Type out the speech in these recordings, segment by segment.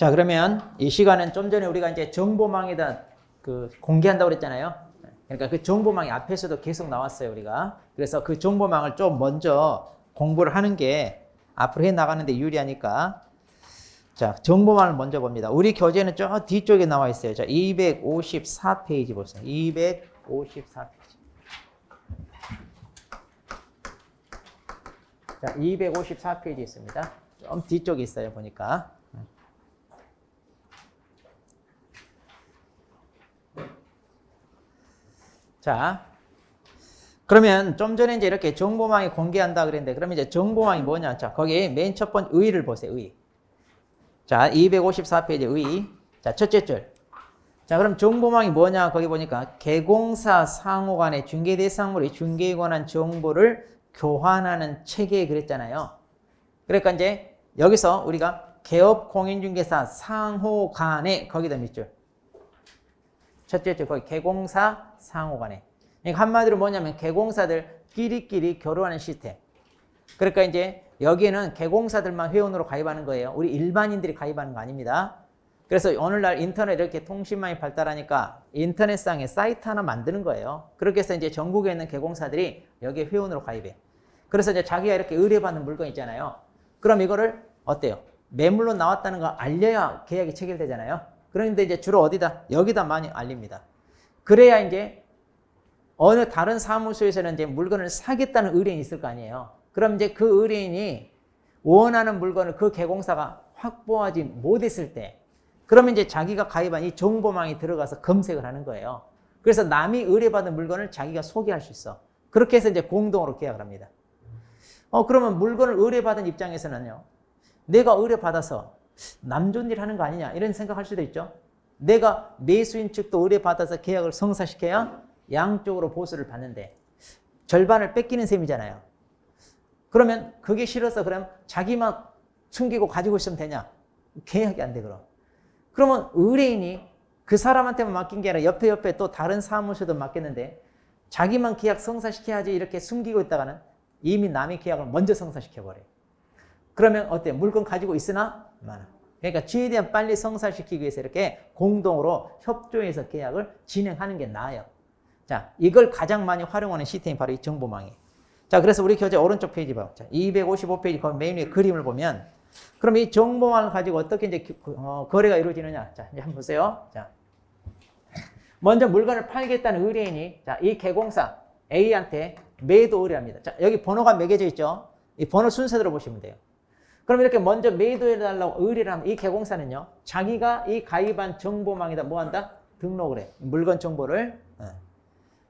자, 그러면 이 시간은 좀 전에 우리가 이제 정보망에다 공개한다고 그랬잖아요. 그러니까 그 정보망이 앞에서도 계속 나왔어요, 우리가. 그래서 그 정보망을 좀 먼저 공부를 하는 게 앞으로 해 나가는데 유리하니까. 자, 정보망을 먼저 봅니다. 우리 교재는 저 뒤쪽에 나와 있어요. 자, 254페이지 보세요. 254페이지. 자, 254페이지 있습니다. 좀 뒤쪽에 있어요, 보니까. 자, 그러면 좀 전에 이제 이렇게 정보망이 공개한다 그랬는데, 그러면 이제 정보망이 뭐냐? 자, 거기 맨 첫 번째 의의를 보세요, 의의. 자, 254페이지 의의. 자, 첫째 줄. 자, 그럼 정보망이 뭐냐? 거기 보니까 개공사 상호 간의 중개 대상물이 중개에 관한 정보를 교환하는 체계 그랬잖아요. 그러니까 이제 여기서 우리가 개업 공인중개사 상호 간의 거기다 밑줄. 첫째 줄 거기 개공사 상호 간에. 그러니까 한마디로 뭐냐면 개공사들 끼리끼리 교류하는 시스템. 그러니까 이제 여기에는 개공사들만 회원으로 가입하는 거예요. 우리 일반인들이 가입하는 거 아닙니다. 그래서 오늘날 인터넷 이렇게 통신망이 발달하니까 인터넷상에 사이트 하나 만드는 거예요. 그렇게 해서 이제 전국에 있는 개공사들이 여기에 회원으로 가입해. 그래서 이제 자기가 이렇게 의뢰받는 물건 있잖아요. 그럼 이거를 어때요? 매물로 나왔다는 거 알려야 계약이 체결되잖아요. 그런데 이제 주로 어디다? 여기다 많이 알립니다. 그래야 이제 어느 다른 사무소에서는 이제 물건을 사겠다는 의뢰인이 있을 거 아니에요. 그럼 이제 그 의뢰인이 원하는 물건을 그 개공사가 확보하지 못했을 때, 그러면 이제 자기가 가입한 이 정보망에 들어가서 검색을 하는 거예요. 그래서 남이 의뢰받은 물건을 자기가 소개할 수 있어. 그렇게 해서 이제 공동으로 계약을 합니다. 그러면 물건을 의뢰받은 입장에서는요, 내가 의뢰받아서 남 좋은 일 하는 거 아니냐 이런 생각할 수도 있죠. 내가 매수인 측도 의뢰받아서 계약을 성사시켜야 양쪽으로 보수를 받는데 절반을 뺏기는 셈이잖아요. 그러면 그게 싫어서 그럼 자기만 숨기고 가지고 있으면 되냐? 계약이 안 돼, 그럼. 그러면 의뢰인이 그 사람한테만 맡긴 게 아니라 옆에 또 다른 사무소도 맡겼는데 자기만 계약 성사시켜야지 이렇게 숨기고 있다가는 이미 남의 계약을 먼저 성사시켜버려요. 그러면 어때요? 물건 가지고 있으나 많아. 그러니까 최대한 빨리 성사시키기 위해서 이렇게 공동으로 협조해서 계약을 진행하는 게 나아요. 자, 이걸 가장 많이 활용하는 시스템이 바로 이 정보망이에요. 자, 그래서 우리 교재 오른쪽 페이지 봐. 자, 255페이지 거기 메인 위에 그림을 보면, 그럼 이 정보망을 가지고 어떻게 이제 거래가 이루어지느냐? 자, 이제 한번 보세요. 자, 먼저 물건을 팔겠다는 의뢰인이 자, 이 개공사 A한테 매도 의뢰합니다. 자, 여기 번호가 매겨져 있죠? 이 번호 순서대로 보시면 돼요. 그럼 이렇게 먼저 매도해달라고 의뢰를 하면 이 개공사는요, 자기가 이 가입한 정보망에다 뭐 한다? 등록을 해. 물건 정보를.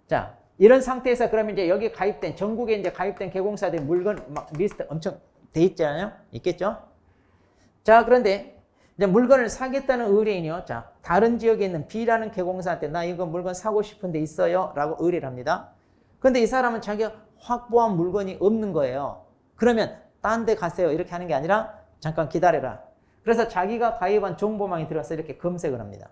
자, 이런 상태에서 그러면 이제 여기 가입된, 전국에 이제 가입된 개공사들 물건 막 리스트 엄청 돼 있잖아요? 있겠죠? 자, 그런데 이제 물건을 사겠다는 의뢰인이요. 자, 다른 지역에 있는 B라는 개공사한테 나 이거 물건 사고 싶은데 있어요? 라고 의뢰를 합니다. 근데 이 사람은 자기가 확보한 물건이 없는 거예요. 그러면 딴 데 가세요. 이렇게 하는 게 아니라 잠깐 기다려라. 그래서 자기가 가입한 정보망에 들어가서 이렇게 검색을 합니다.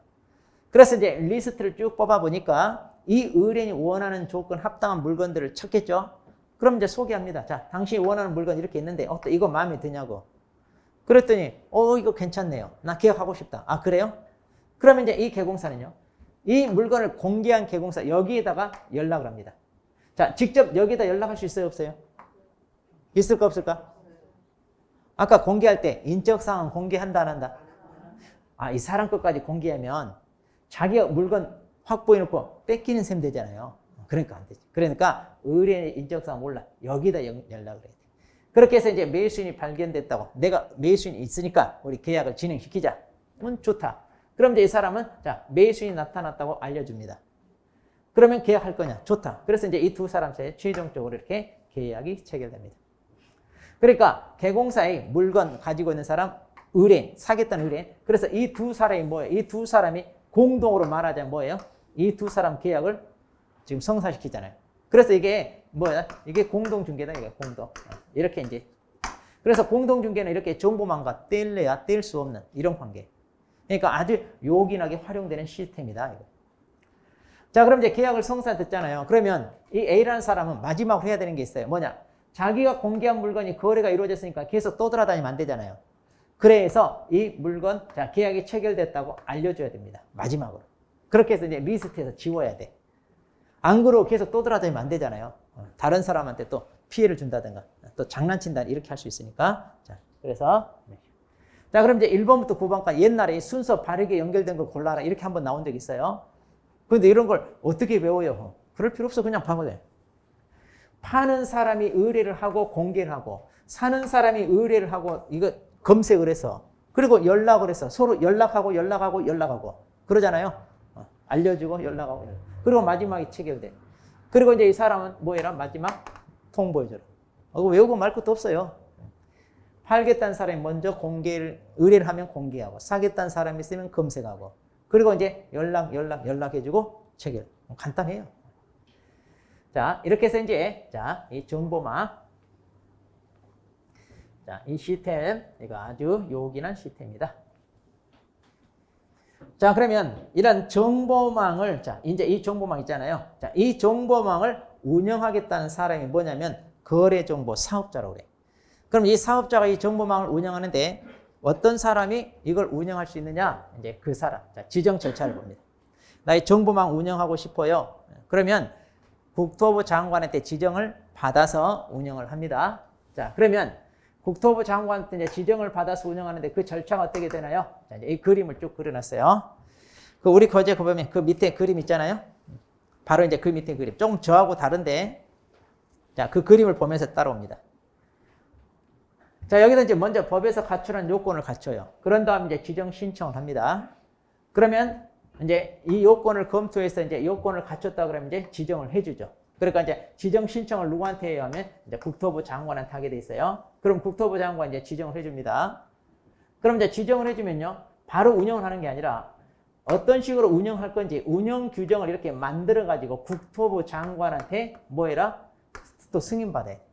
그래서 이제 리스트를 쭉 뽑아보니까 이 의뢰인이 원하는 조건 합당한 물건들을 찾겠죠. 그럼 이제 소개합니다. 자, 당신이 원하는 물건 이렇게 있는데 어때? 이거 마음에 드냐고. 그랬더니 이거 괜찮네요. 나 계약하고 싶다. 아, 그래요? 그러면 이제 이 개공사는요, 이 물건을 공개한 개공사 여기에다가 연락을 합니다. 자, 직접 여기에다 연락할 수 있어요, 없어요? 있을까 없을까? 아까 공개할 때 인적사항 공개한다 안 한다? 아, 이 사람 것까지 공개하면 자기가 물건 확보해놓고 뺏기는 셈 되잖아요. 그러니까 안 되지. 그러니까 의뢰인의 인적사항 몰라. 여기다 연락을 해야 돼. 그렇게 해서 이제 매수인이 발견됐다고. 내가 매수인이 있으니까 우리 계약을 진행시키자. 좋다. 그럼 이제 이 사람은 자, 매수인이 나타났다고 알려줍니다. 그러면 계약할 거냐? 좋다. 그래서 이제 이 두 사람 사이에 최종적으로 이렇게 계약이 체결됩니다. 그러니까 개공사의 물건 가지고 있는 사람, 의뢰인, 사겠다는 의뢰인. 그래서 이 두 사람이 뭐예요? 이 두 사람이 공동으로 말하자면 뭐예요? 이 두 사람 계약을 지금 성사시키잖아요. 그래서 이게 뭐야? 이게 공동중개다, 이게 공동. 이렇게 이제. 그래서 공동중개는 이렇게 정보망과 뗄래야 뗄 수 없는 이런 관계. 그러니까 아주 요긴하게 활용되는 시스템이다, 이거. 자, 그럼 이제 계약을 성사됐잖아요. 그러면 이 A라는 사람은 마지막으로 해야 되는 게 있어요. 뭐냐? 자기가 공개한 물건이 거래가 이루어졌으니까 계속 떠돌아다니면 안 되잖아요. 그래서 이 물건, 자, 계약이 체결됐다고 알려줘야 됩니다. 마지막으로. 그렇게 해서 이제 리스트에서 지워야 돼. 안 그러고 계속 또 돌아다니면 안 되잖아요. 다른 사람한테 또 피해를 준다든가, 또 장난친다, 이렇게 할 수 있으니까. 자, 그래서. 자, 그럼 이제 1번부터 9번까지 옛날에 순서 바르게 연결된 걸 골라라. 이렇게 한번 나온 적 있어요. 그런데 이런 걸 어떻게 배워요? 그럴 필요 없어. 그냥 봐보세요. 파는 사람이 의뢰를 하고 공개를 하고, 사는 사람이 의뢰를 하고, 이거 검색을 해서, 그리고 연락을 해서 서로 연락하고 그러잖아요. 알려주고 연락하고. 그리고 마지막에 체결돼. 그리고 이제 이 사람은 뭐 해라? 마지막 통보해줘라. 외우고 말 것도 없어요. 팔겠다는 사람이 먼저 의뢰를 하면 공개하고, 사겠다는 사람이 있으면 검색하고, 그리고 이제 연락해주고 체결. 간단해요. 자, 이렇게 해서 이제, 자, 이 정보망. 자, 이 시스템, 이거 아주 요긴한 시스템입니다. 자, 그러면 이런 정보망을, 자, 이제 이 정보망 있잖아요. 자, 이 정보망을 운영하겠다는 사람이 뭐냐면 거래정보 사업자라고 그래. 그럼 이 사업자가 이 정보망을 운영하는데 어떤 사람이 이걸 운영할 수 있느냐? 이제 그 사람. 자, 지정 절차를 봅니다. 나 이 정보망 운영하고 싶어요. 그러면 국토부 장관한테 지정을 받아서 운영을 합니다. 자, 그러면 국토부 장관한테 이제 지정을 받아서 운영하는데 그 절차가 어떻게 되나요? 자, 이제 이 그림을 쭉 그려놨어요. 그 우리 거제 보면 그 밑에 그림 있잖아요. 바로 이제 그 밑에 그림. 조금 저하고 다른데, 자, 그 그림을 보면서 따라옵니다. 자, 여기다 이제 먼저 법에서 갖추라는 요건을 갖춰요. 그런 다음에 이제 지정 신청을 합니다. 그러면 이제 이 요건을 검토해서 이제 요건을 갖췄다 그러면 이제 지정을 해주죠. 그러니까 이제 지정 신청을 누구한테 해야 하면 이제 국토부 장관한테 하게 돼 있어요. 그럼 국토부 장관 이제 지정을 해줍니다. 그럼 이제 지정을 해주면요, 바로 운영을 하는 게 아니라 어떤 식으로 운영할 건지 운영 규정을 이렇게 만들어 가지고 국토부 장관한테 뭐 해라? 또 승인받아야 돼.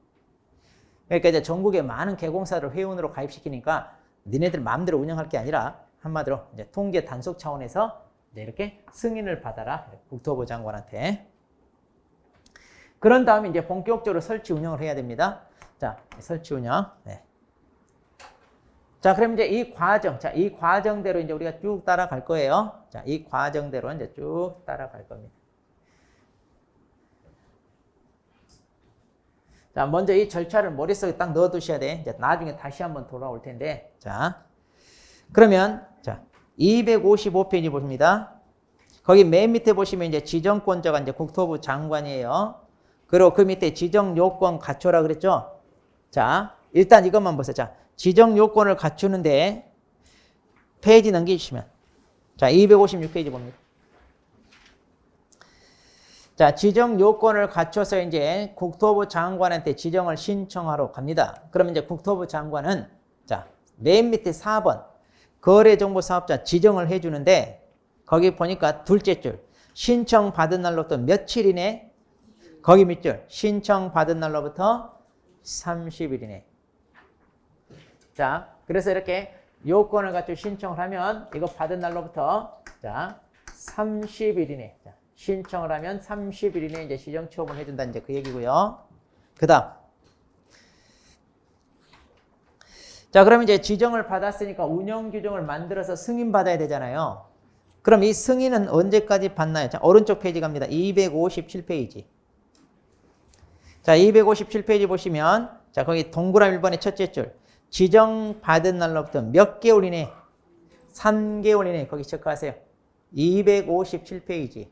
그러니까 이제 전국의 많은 개공사를 회원으로 가입시키니까 니네들 마음대로 운영할 게 아니라 한마디로 이제 통계 단속 차원에서 이제 이렇게 승인을 받아라. 국토부 장관한테. 그런 다음에 이제 본격적으로 설치 운영을 해야 됩니다. 자, 설치 운영. 네. 자, 그럼 이제 이 과정, 자, 이 과정대로 이제 우리가 쭉 따라갈 거예요. 자, 이 과정대로 이제 쭉 따라갈 겁니다. 자, 먼저 이 절차를 머릿속에 딱 넣어 두셔야 돼. 이제 나중에 다시 한번 돌아올 텐데. 자, 그러면, 자, 255페이지 보십니다. 거기 맨 밑에 보시면 이제 지정권자가 이제 국토부 장관이에요. 그리고 그 밑에 지정 요건 갖춰라 그랬죠? 자, 일단 이것만 보세요. 자, 지정 요건을 갖추는데 페이지 넘기시면, 자, 256페이지 봅니다. 자, 지정 요건을 갖춰서 이제 국토부 장관한테 지정을 신청하러 갑니다. 그러면 이제 국토부 장관은, 자, 맨 밑에 4번 거래정보사업자 지정을 해주는데 거기 보니까 둘째 줄 신청 받은 날로부터 며칠 이내, 거기 밑줄 신청 받은 날로부터 30일 이내. 자, 그래서 이렇게 요건을 갖추고 신청을 하면 이거 받은 날로부터, 자, 30일 이내. 자, 신청을 하면 30일 이내에 이제 시정 취업을 해준다. 이제 그 얘기고요. 그 다음. 자, 그러면 이제 지정을 받았으니까 운영 규정을 만들어서 승인받아야 되잖아요. 그럼 이 승인은 언제까지 받나요? 자, 오른쪽 페이지 갑니다. 257페이지. 자, 257페이지 보시면, 자, 거기 동그라미 1번의 첫째 줄. 지정 받은 날로부터 몇 개월 이내? 3개월 이내. 거기 체크하세요. 257페이지.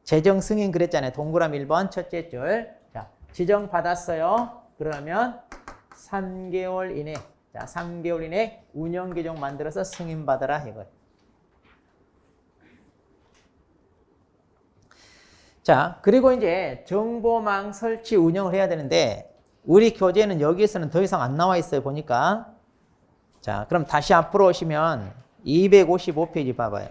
재정 승인 그랬잖아요. 동그라미 1번 첫째 줄. 자, 지정 받았어요. 그러면 3개월 이내. 자, 3개월 이내 운영 규정 만들어서 승인 받아라 이거. 자, 그리고 이제 정보망 설치 운영을 해야 되는데 우리 교재는 여기에서는 더 이상 안 나와 있어요. 보니까. 자, 그럼 다시 앞으로 오시면 255페이지 봐봐요.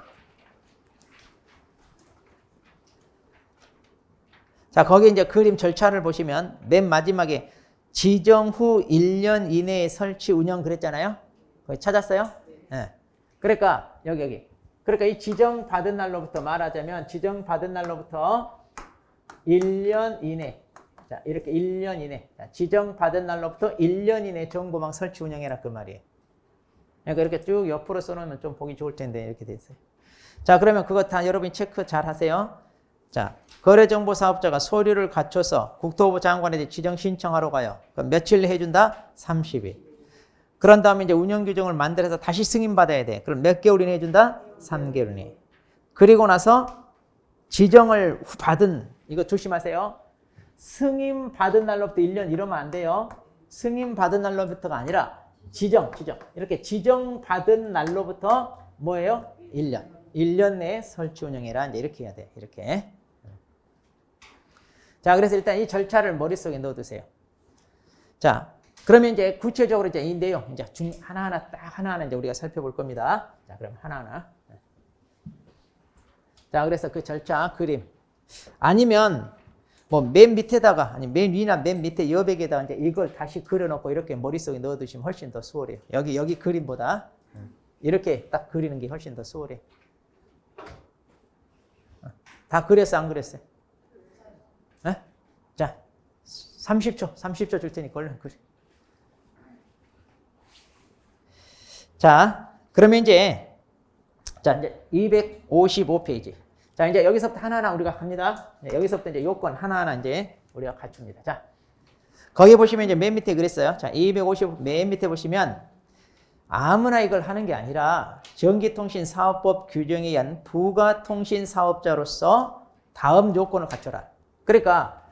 자, 거기 이제 그림 절차를 보시면 맨 마지막에 지정 후 1년 이내에 설치 운영 그랬잖아요. 거기 찾았어요? 네. 그러니까 여기. 그러니까 이 지정 받은 날로부터 말하자면 지정 받은 날로부터 1년 이내. 자, 이렇게 1년 이내. 자, 지정 받은 날로부터 1년 이내 정보망 설치 운영해라 그 말이에요. 그러니까 이렇게 쭉 옆으로 써놓으면 좀 보기 좋을 텐데 이렇게 돼 있어요. 자, 그러면 그거 다 여러분이 체크 잘 하세요. 자, 거래정보사업자가 서류를 갖춰서 국토부 장관에게 지정 신청하러 가요. 그럼 며칠 내에 해준다? 30일. 그런 다음에 이제 운영규정을 만들어서 다시 승인받아야 돼. 그럼 몇 개월 이내에 해준다? 3개월 이내. 그리고 나서 지정을 받은, 이거 조심하세요. 승인받은 날로부터 1년 이러면 안 돼요. 승인받은 날로부터가 아니라 지정. 이렇게 지정받은 날로부터 뭐예요? 1년. 1년 내에 설치 운영해라. 이제 이렇게 해야 돼. 이렇게. 자, 그래서 일단 이 절차를 머릿속에 넣어두세요. 자, 그러면 이제 구체적으로 이제 이 내용, 이제 하나하나 이제 우리가 살펴볼 겁니다. 자, 그럼 하나하나. 자, 그래서 그 절차 그림. 아니면 뭐 맨 밑에다가, 아니 맨 위나 맨 밑에 여백에다가 이제 이걸 다시 그려놓고 이렇게 머릿속에 넣어두시면 훨씬 더 수월해요. 여기 그림보다 이렇게 딱 그리는 게 훨씬 더 수월해. 다 그렸어, 안 그렸어요? 네? 자, 30초 줄 테니까 얼른 그려. 자, 그러면 이제 255페이지. 자, 이제 여기서부터 하나하나 우리가 갑니다. 여기서부터 이제 요건 하나하나 이제 우리가 갖춥니다. 자, 거기 보시면 이제 맨 밑에 그랬어요. 자, 255 맨 밑에 보시면 아무나 이걸 하는 게 아니라 전기통신사업법 규정에 의한 부가통신사업자로서 다음 요건을 갖춰라. 그러니까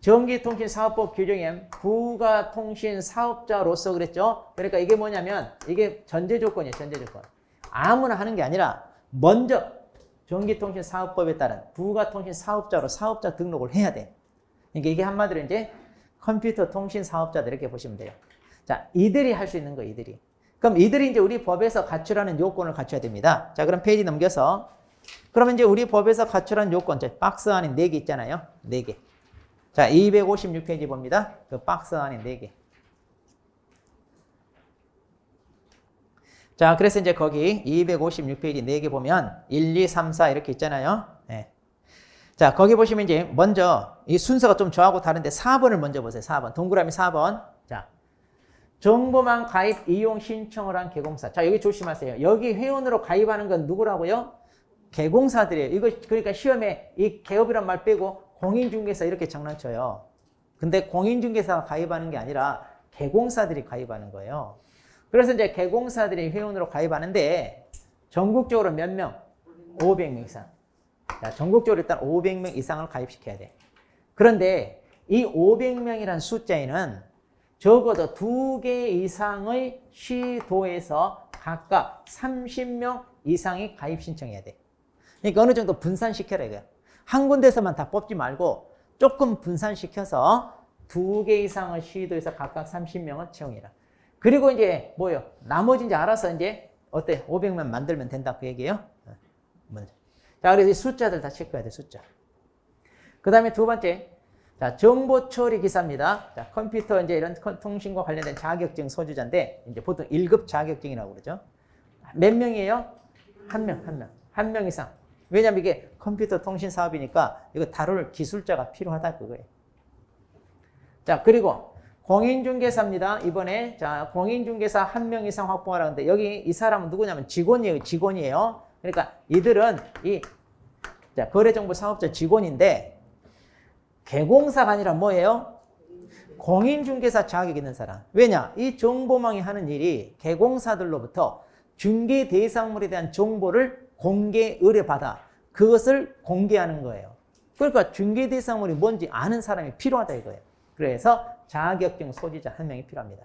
전기통신사업법 규정에 의한 부가통신사업자로서 그랬죠. 그러니까 이게 뭐냐면 이게 전제조건이에요. 전제조건. 아무나 하는 게 아니라 먼저 전기통신사업법에 따른 부가통신사업자로 사업자 등록을 해야 돼. 그러니까 이게 한마디로 이제 컴퓨터 통신사업자들 이렇게 보시면 돼요. 자, 이들이 할 수 있는 거 이들이. 그럼 이들이 이제 우리 법에서 갖추라는 요건을 갖춰야 됩니다. 자, 그럼 페이지 넘겨서 그러면 이제 우리 법에서 갖추라는 요건, 박스 안에 4개 있잖아요. 4개. 자, 256페이지 봅니다. 그 박스 안에 4개. 자, 그래서 이제 거기 256페이지 4개 보면 1, 2, 3, 4 이렇게 있잖아요. 네. 자, 거기 보시면 이제 먼저 이 순서가 좀 저하고 다른데 4번을 먼저 보세요. 4번. 동그라미 4번. 자, 정보망 가입 이용 신청을 한 개공사. 자, 여기 조심하세요. 여기 회원으로 가입하는 건 누구라고요? 개공사들이에요. 이거 그러니까 시험에 이 개업이란 말 빼고 공인중개사 이렇게 장난쳐요. 근데 공인중개사가 가입하는 게 아니라 개공사들이 가입하는 거예요. 그래서 이제 개공사들이 회원으로 가입하는데 전국적으로 몇 명? 500명 이상. 자, 전국적으로 일단 500명 이상을 가입시켜야 돼. 그런데 이 500명이란 숫자에는 적어도 2개 이상의 시도에서 각각 30명 이상이 가입 신청해야 돼. 그러니까 어느 정도 분산시켜라 이거야. 한 군데서만 다 뽑지 말고 조금 분산시켜서 2개 이상의 시도에서 각각 30명을 채용해라. 그리고 이제 뭐요? 나머지 이제 알아서 이제 어때? 500명 만들면 된다 그 얘기예요. 먼저. 자, 그래서 이 숫자들 다 체크해야 돼, 숫자. 그 다음에 두 번째, 자, 정보 처리 기사입니다. 자, 컴퓨터 이제 이런 통신과 관련된 자격증 소지자인데 이제 보통 1급 자격증이라고 그러죠. 몇 명이에요? 한 명 이상. 왜냐면 이게 컴퓨터 통신 사업이니까 이거 다룰 기술자가 필요하다 그거예요. 자, 그리고 공인중개사입니다. 이번에 자, 공인중개사 1명 이상 확보하라는데 여기 이 사람은 누구냐면 직원이에요. 그러니까 이들은 자, 거래정보 사업자 직원인데 개공사가 아니라 뭐예요? 공인중개사 자격 있는 사람. 왜냐? 이 정보망이 하는 일이 개공사들로부터 중개 대상물에 대한 정보를 공개 의뢰받아 그것을 공개하는 거예요. 그러니까 중개 대상물이 뭔지 아는 사람이 필요하다 이거예요. 그래서 자격증 소지자 1명이 필요합니다.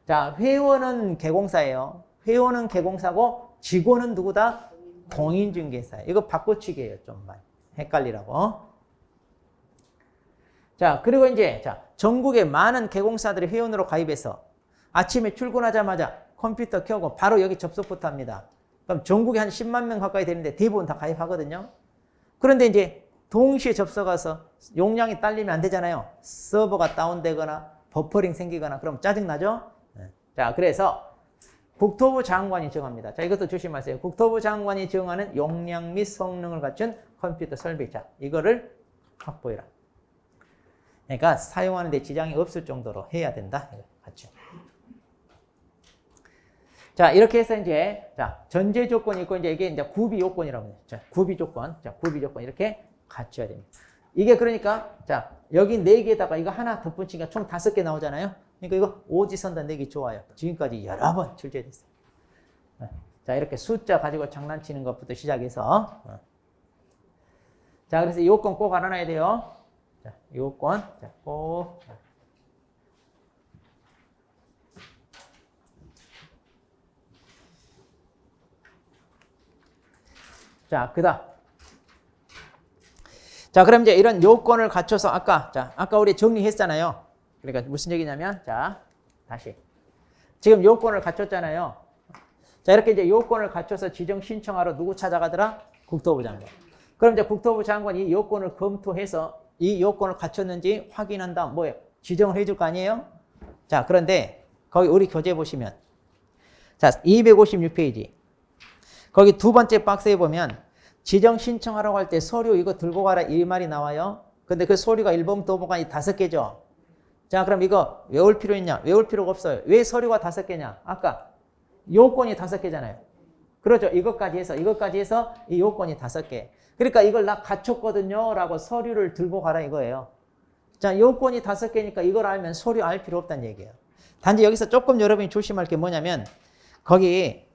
자, 회원은 개공사예요. 회원은 개공사고 직원은 누구다? 공인중개사예요. 이거 바꿔치기예요. 좀 많이 헷갈리라고. 자, 그리고 이제 자, 전국의 많은 개공사들이 회원으로 가입해서 아침에 출근하자마자 컴퓨터 켜고 바로 여기 접속부터 합니다. 그럼 전국에 한 10만 명 가까이 되는데 대부분 다 가입하거든요. 그런데 이제 동시에 접속해서 용량이 딸리면 안 되잖아요. 서버가 다운되거나 버퍼링 생기거나 그럼 짜증나죠? 자, 그래서 국토부 장관이 정합니다. 자, 이것도 조심하세요. 국토부 장관이 정하는 용량 및 성능을 갖춘 컴퓨터 설비자. 이거를 확보해라. 그러니까 사용하는 데 지장이 없을 정도로 해야 된다. 같이. 자, 이렇게 해서 이제, 자, 전제 조건이 있고, 이제 이게 구비 요건이라고 해요. 자, 구비 조건. 자, 구비 조건. 이렇게 갖춰야 됩니다. 이게 그러니까, 자, 여기 4개에다가 이거 하나 덧붙이니까 총 5개 나오잖아요. 그러니까 이거 오지선단 내기 좋아요. 지금까지 여러 번 출제됐어요. 자, 이렇게 숫자 가지고 장난치는 것부터 시작해서. 자, 그래서 이 요건 꼭 알아놔야 돼요. 자, 이 요건. 자, 꼭. 자, 그다음. 자, 그럼 이제 이런 요건을 갖춰서 아까 우리 정리했잖아요. 그러니까 무슨 얘기냐면, 자, 다시. 지금 요건을 갖췄잖아요. 자, 이렇게 이제 요건을 갖춰서 지정 신청하러 누구 찾아가더라? 국토부 장관. 그럼 이제 국토부 장관이 이 요건을 검토해서 이 요건을 갖췄는지 확인한 다음 뭐예요? 지정을 해줄 거 아니에요? 자, 그런데 거기 우리 교재 보시면, 자, 256페이지. 거기 두 번째 박스에 보면 지정 신청하라고 할 때 서류 이거 들고 가라 이 말이 나와요. 근데 그 서류가 1번부터 5번까지 5개죠. 자, 그럼 이거 외울 필요 있냐? 외울 필요가 없어요. 왜 서류가 5개냐? 아까 요건이 5개잖아요. 그렇죠. 이것까지 해서 이 요건이 5개. 그러니까 이걸 나 갖췄거든요 라고 서류를 들고 가라 이거예요. 자, 요건이 5개니까 이걸 알면 서류 알 필요 없다는 얘기예요. 단지 여기서 조금 여러분이 조심할 게 뭐냐면 거기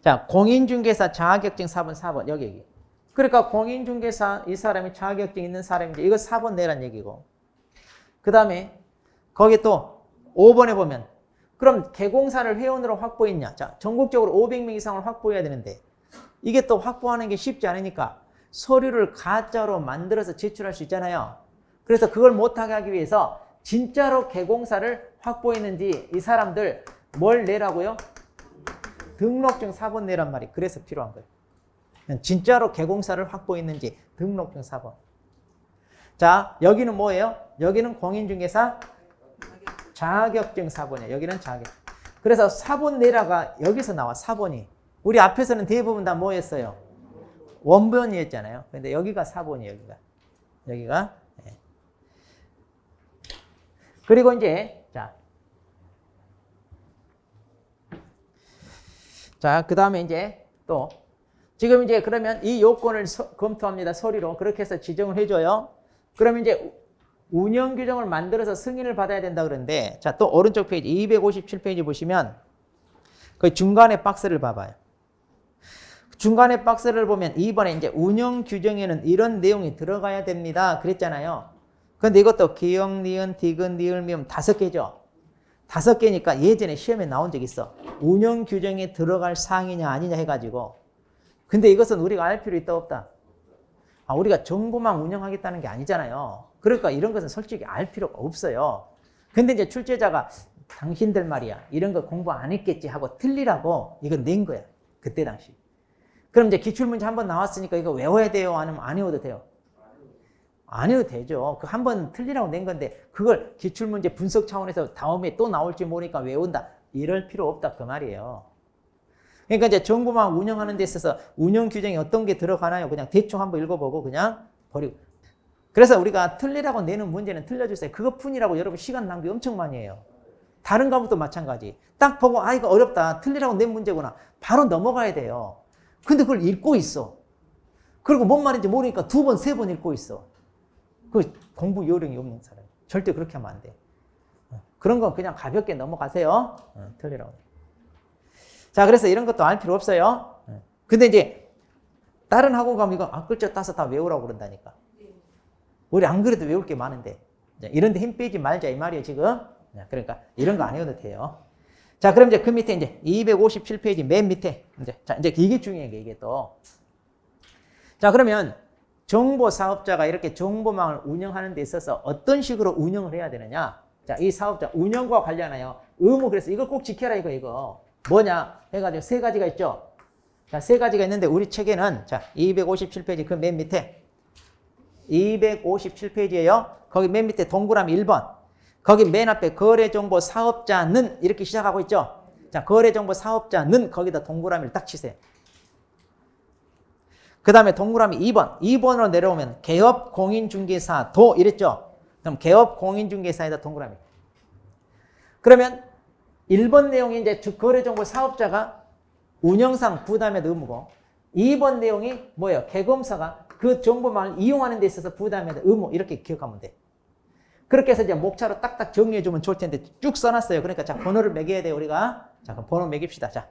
자, 공인중개사 자격증 4번 여기. 그러니까 공인중개사 이 사람이 자격증 있는 사람인데 이거 4번 내란 얘기고. 그 다음에 거기 또 5번에 보면 그럼 개공사를 회원으로 확보했냐? 자, 전국적으로 500명 이상을 확보해야 되는데 이게 또 확보하는 게 쉽지 않으니까 서류를 가짜로 만들어서 제출할 수 있잖아요. 그래서 그걸 못하게 하기 위해서 진짜로 개공사를 확보했는지 이 사람들 뭘 내라고요? 등록증 4번 내란 말이 그래서 필요한 거예요. 진짜로 개공사를 확보했는지 등록증 4번. 자, 여기는 뭐예요? 여기는 공인중개사 자격증 4번이에요. 여기는 자격. 그래서 4번 내라가 여기서 나와 4번이. 우리 앞에서는 대부분 다 뭐였어요? 원본이었잖아요. 근데 여기가 4번이에요. 여기가. 네. 그리고 이제 자, 그 다음에 이제 또 지금 이제 그러면 이 요건을 검토합니다. 서류로. 그렇게 해서 지정을 해줘요. 그러면 이제 운영 규정을 만들어서 승인을 받아야 된다 그러는데 자, 또 오른쪽 페이지 257페이지 보시면 그 중간에 박스를 봐봐요. 중간에 박스를 보면 2번에 이제 운영 규정에는 이런 내용이 들어가야 됩니다. 그랬잖아요. 근데 이것도 기역, 니은, 디귿, 니을, 미음 5개죠. 5개니까 예전에 시험에 나온 적 있어. 운영 규정에 들어갈 사항이냐 아니냐 해가지고. 근데 이것은 우리가 알 필요 있다 없다? 우리가 정보만 운영하겠다는 게 아니잖아요. 그러니까 이런 것은 솔직히 알 필요가 없어요. 근데 이제 출제자가 당신들 말이야 이런 거 공부 안 했겠지 하고 틀리라고 이거 낸 거야. 그때 당시. 그럼 이제 기출문제 한번 나왔으니까 이거 외워야 돼요? 아니면 안 외워도 돼요? 안 해도 되죠. 그 한 번 틀리라고 낸 건데 그걸 기출문제 분석 차원에서 다음에 또 나올지 모르니까 외운다. 이럴 필요 없다 그 말이에요. 그러니까 이제 정보망 운영하는 데 있어서 운영 규정이 어떤 게 들어가나요? 그냥 대충 한번 읽어보고 그냥 버리고. 그래서 우리가 틀리라고 내는 문제는 틀려주세요. 그것뿐이라고 여러분 시간 낭비 엄청 많이 해요. 다른 과목도 마찬가지. 딱 보고 이거 어렵다. 틀리라고 낸 문제구나. 바로 넘어가야 돼요. 근데 그걸 읽고 있어. 그리고 뭔 말인지 모르니까 2번, 3번 읽고 있어. 그 공부 요령이 없는 사람. 절대 그렇게 하면 안 돼. 그런 건 그냥 가볍게 넘어가세요. 틀리라고. 자, 그래서 이런 것도 알 필요 없어요. 근데 이제 다른 학원 가면 이거 앞글자 따서 다 외우라고 그런다니까. 우리 안 그래도 외울 게 많은데. 이런 데 힘 빼지 말자 이 말이에요, 지금. 그러니까 이런 거 안 해도 돼요. 자, 그럼 이제 그 밑에 이제 257페이지 맨 밑에. 이제 이게 중요한 게 이게 또. 자, 그러면 정보 사업자가 이렇게 정보망을 운영하는 데 있어서 어떤 식으로 운영을 해야 되느냐? 자, 이 사업자 운영과 관련하여 의무 그래서 이걸 꼭 지켜라 이거. 뭐냐? 해가지고 3가지가 있죠. 자, 3가지가 있는데 우리 책에는 자, 257페이지 그 맨 밑에 257페이지에요. 거기 맨 밑에 동그라미 1번. 거기 맨 앞에 거래정보 사업자는 이렇게 시작하고 있죠. 자, 거래정보 사업자는 거기다 동그라미를 딱 치세요. 그 다음에 동그라미 2번. 2번으로 내려오면 개업 공인중개사도 이랬죠. 그럼 개업 공인중개사에다 동그라미. 그러면 1번 내용이 이제 거래정보 사업자가 운영상 부담의 의무고 2번 내용이 뭐예요? 개검사가 그 정보망을 이용하는 데 있어서 부담의 의무 이렇게 기억하면 돼. 그렇게 해서 이제 목차로 딱딱 정리해주면 좋을 텐데 쭉 써놨어요. 그러니까 자 번호를 매겨야 돼요 우리가. 자 그럼 번호 매깁시다. 자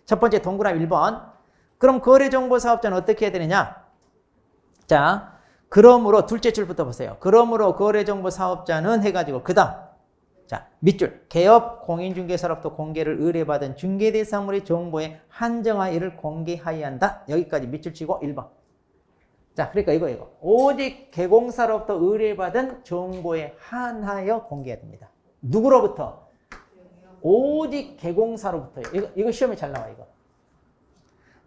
첫 번째 동그라미 1번. 그럼 거래정보사업자는 어떻게 해야 되느냐? 자 그러므로 둘째 줄부터 보세요. 그러므로 거래정보사업자는 해가지고 그 다음 자 밑줄 개업 공인중개사로부터 공개를 의뢰받은 중개대상물의 정보에 한정하여 이를 공개하여야 한다. 여기까지 밑줄 치고 1번. 자 그러니까 이거 오직 개공사로부터 의뢰받은 정보에 한하여 공개해야 됩니다. 누구로부터? 오직 개공사로부터요. 이거 시험에 잘 나와 이거.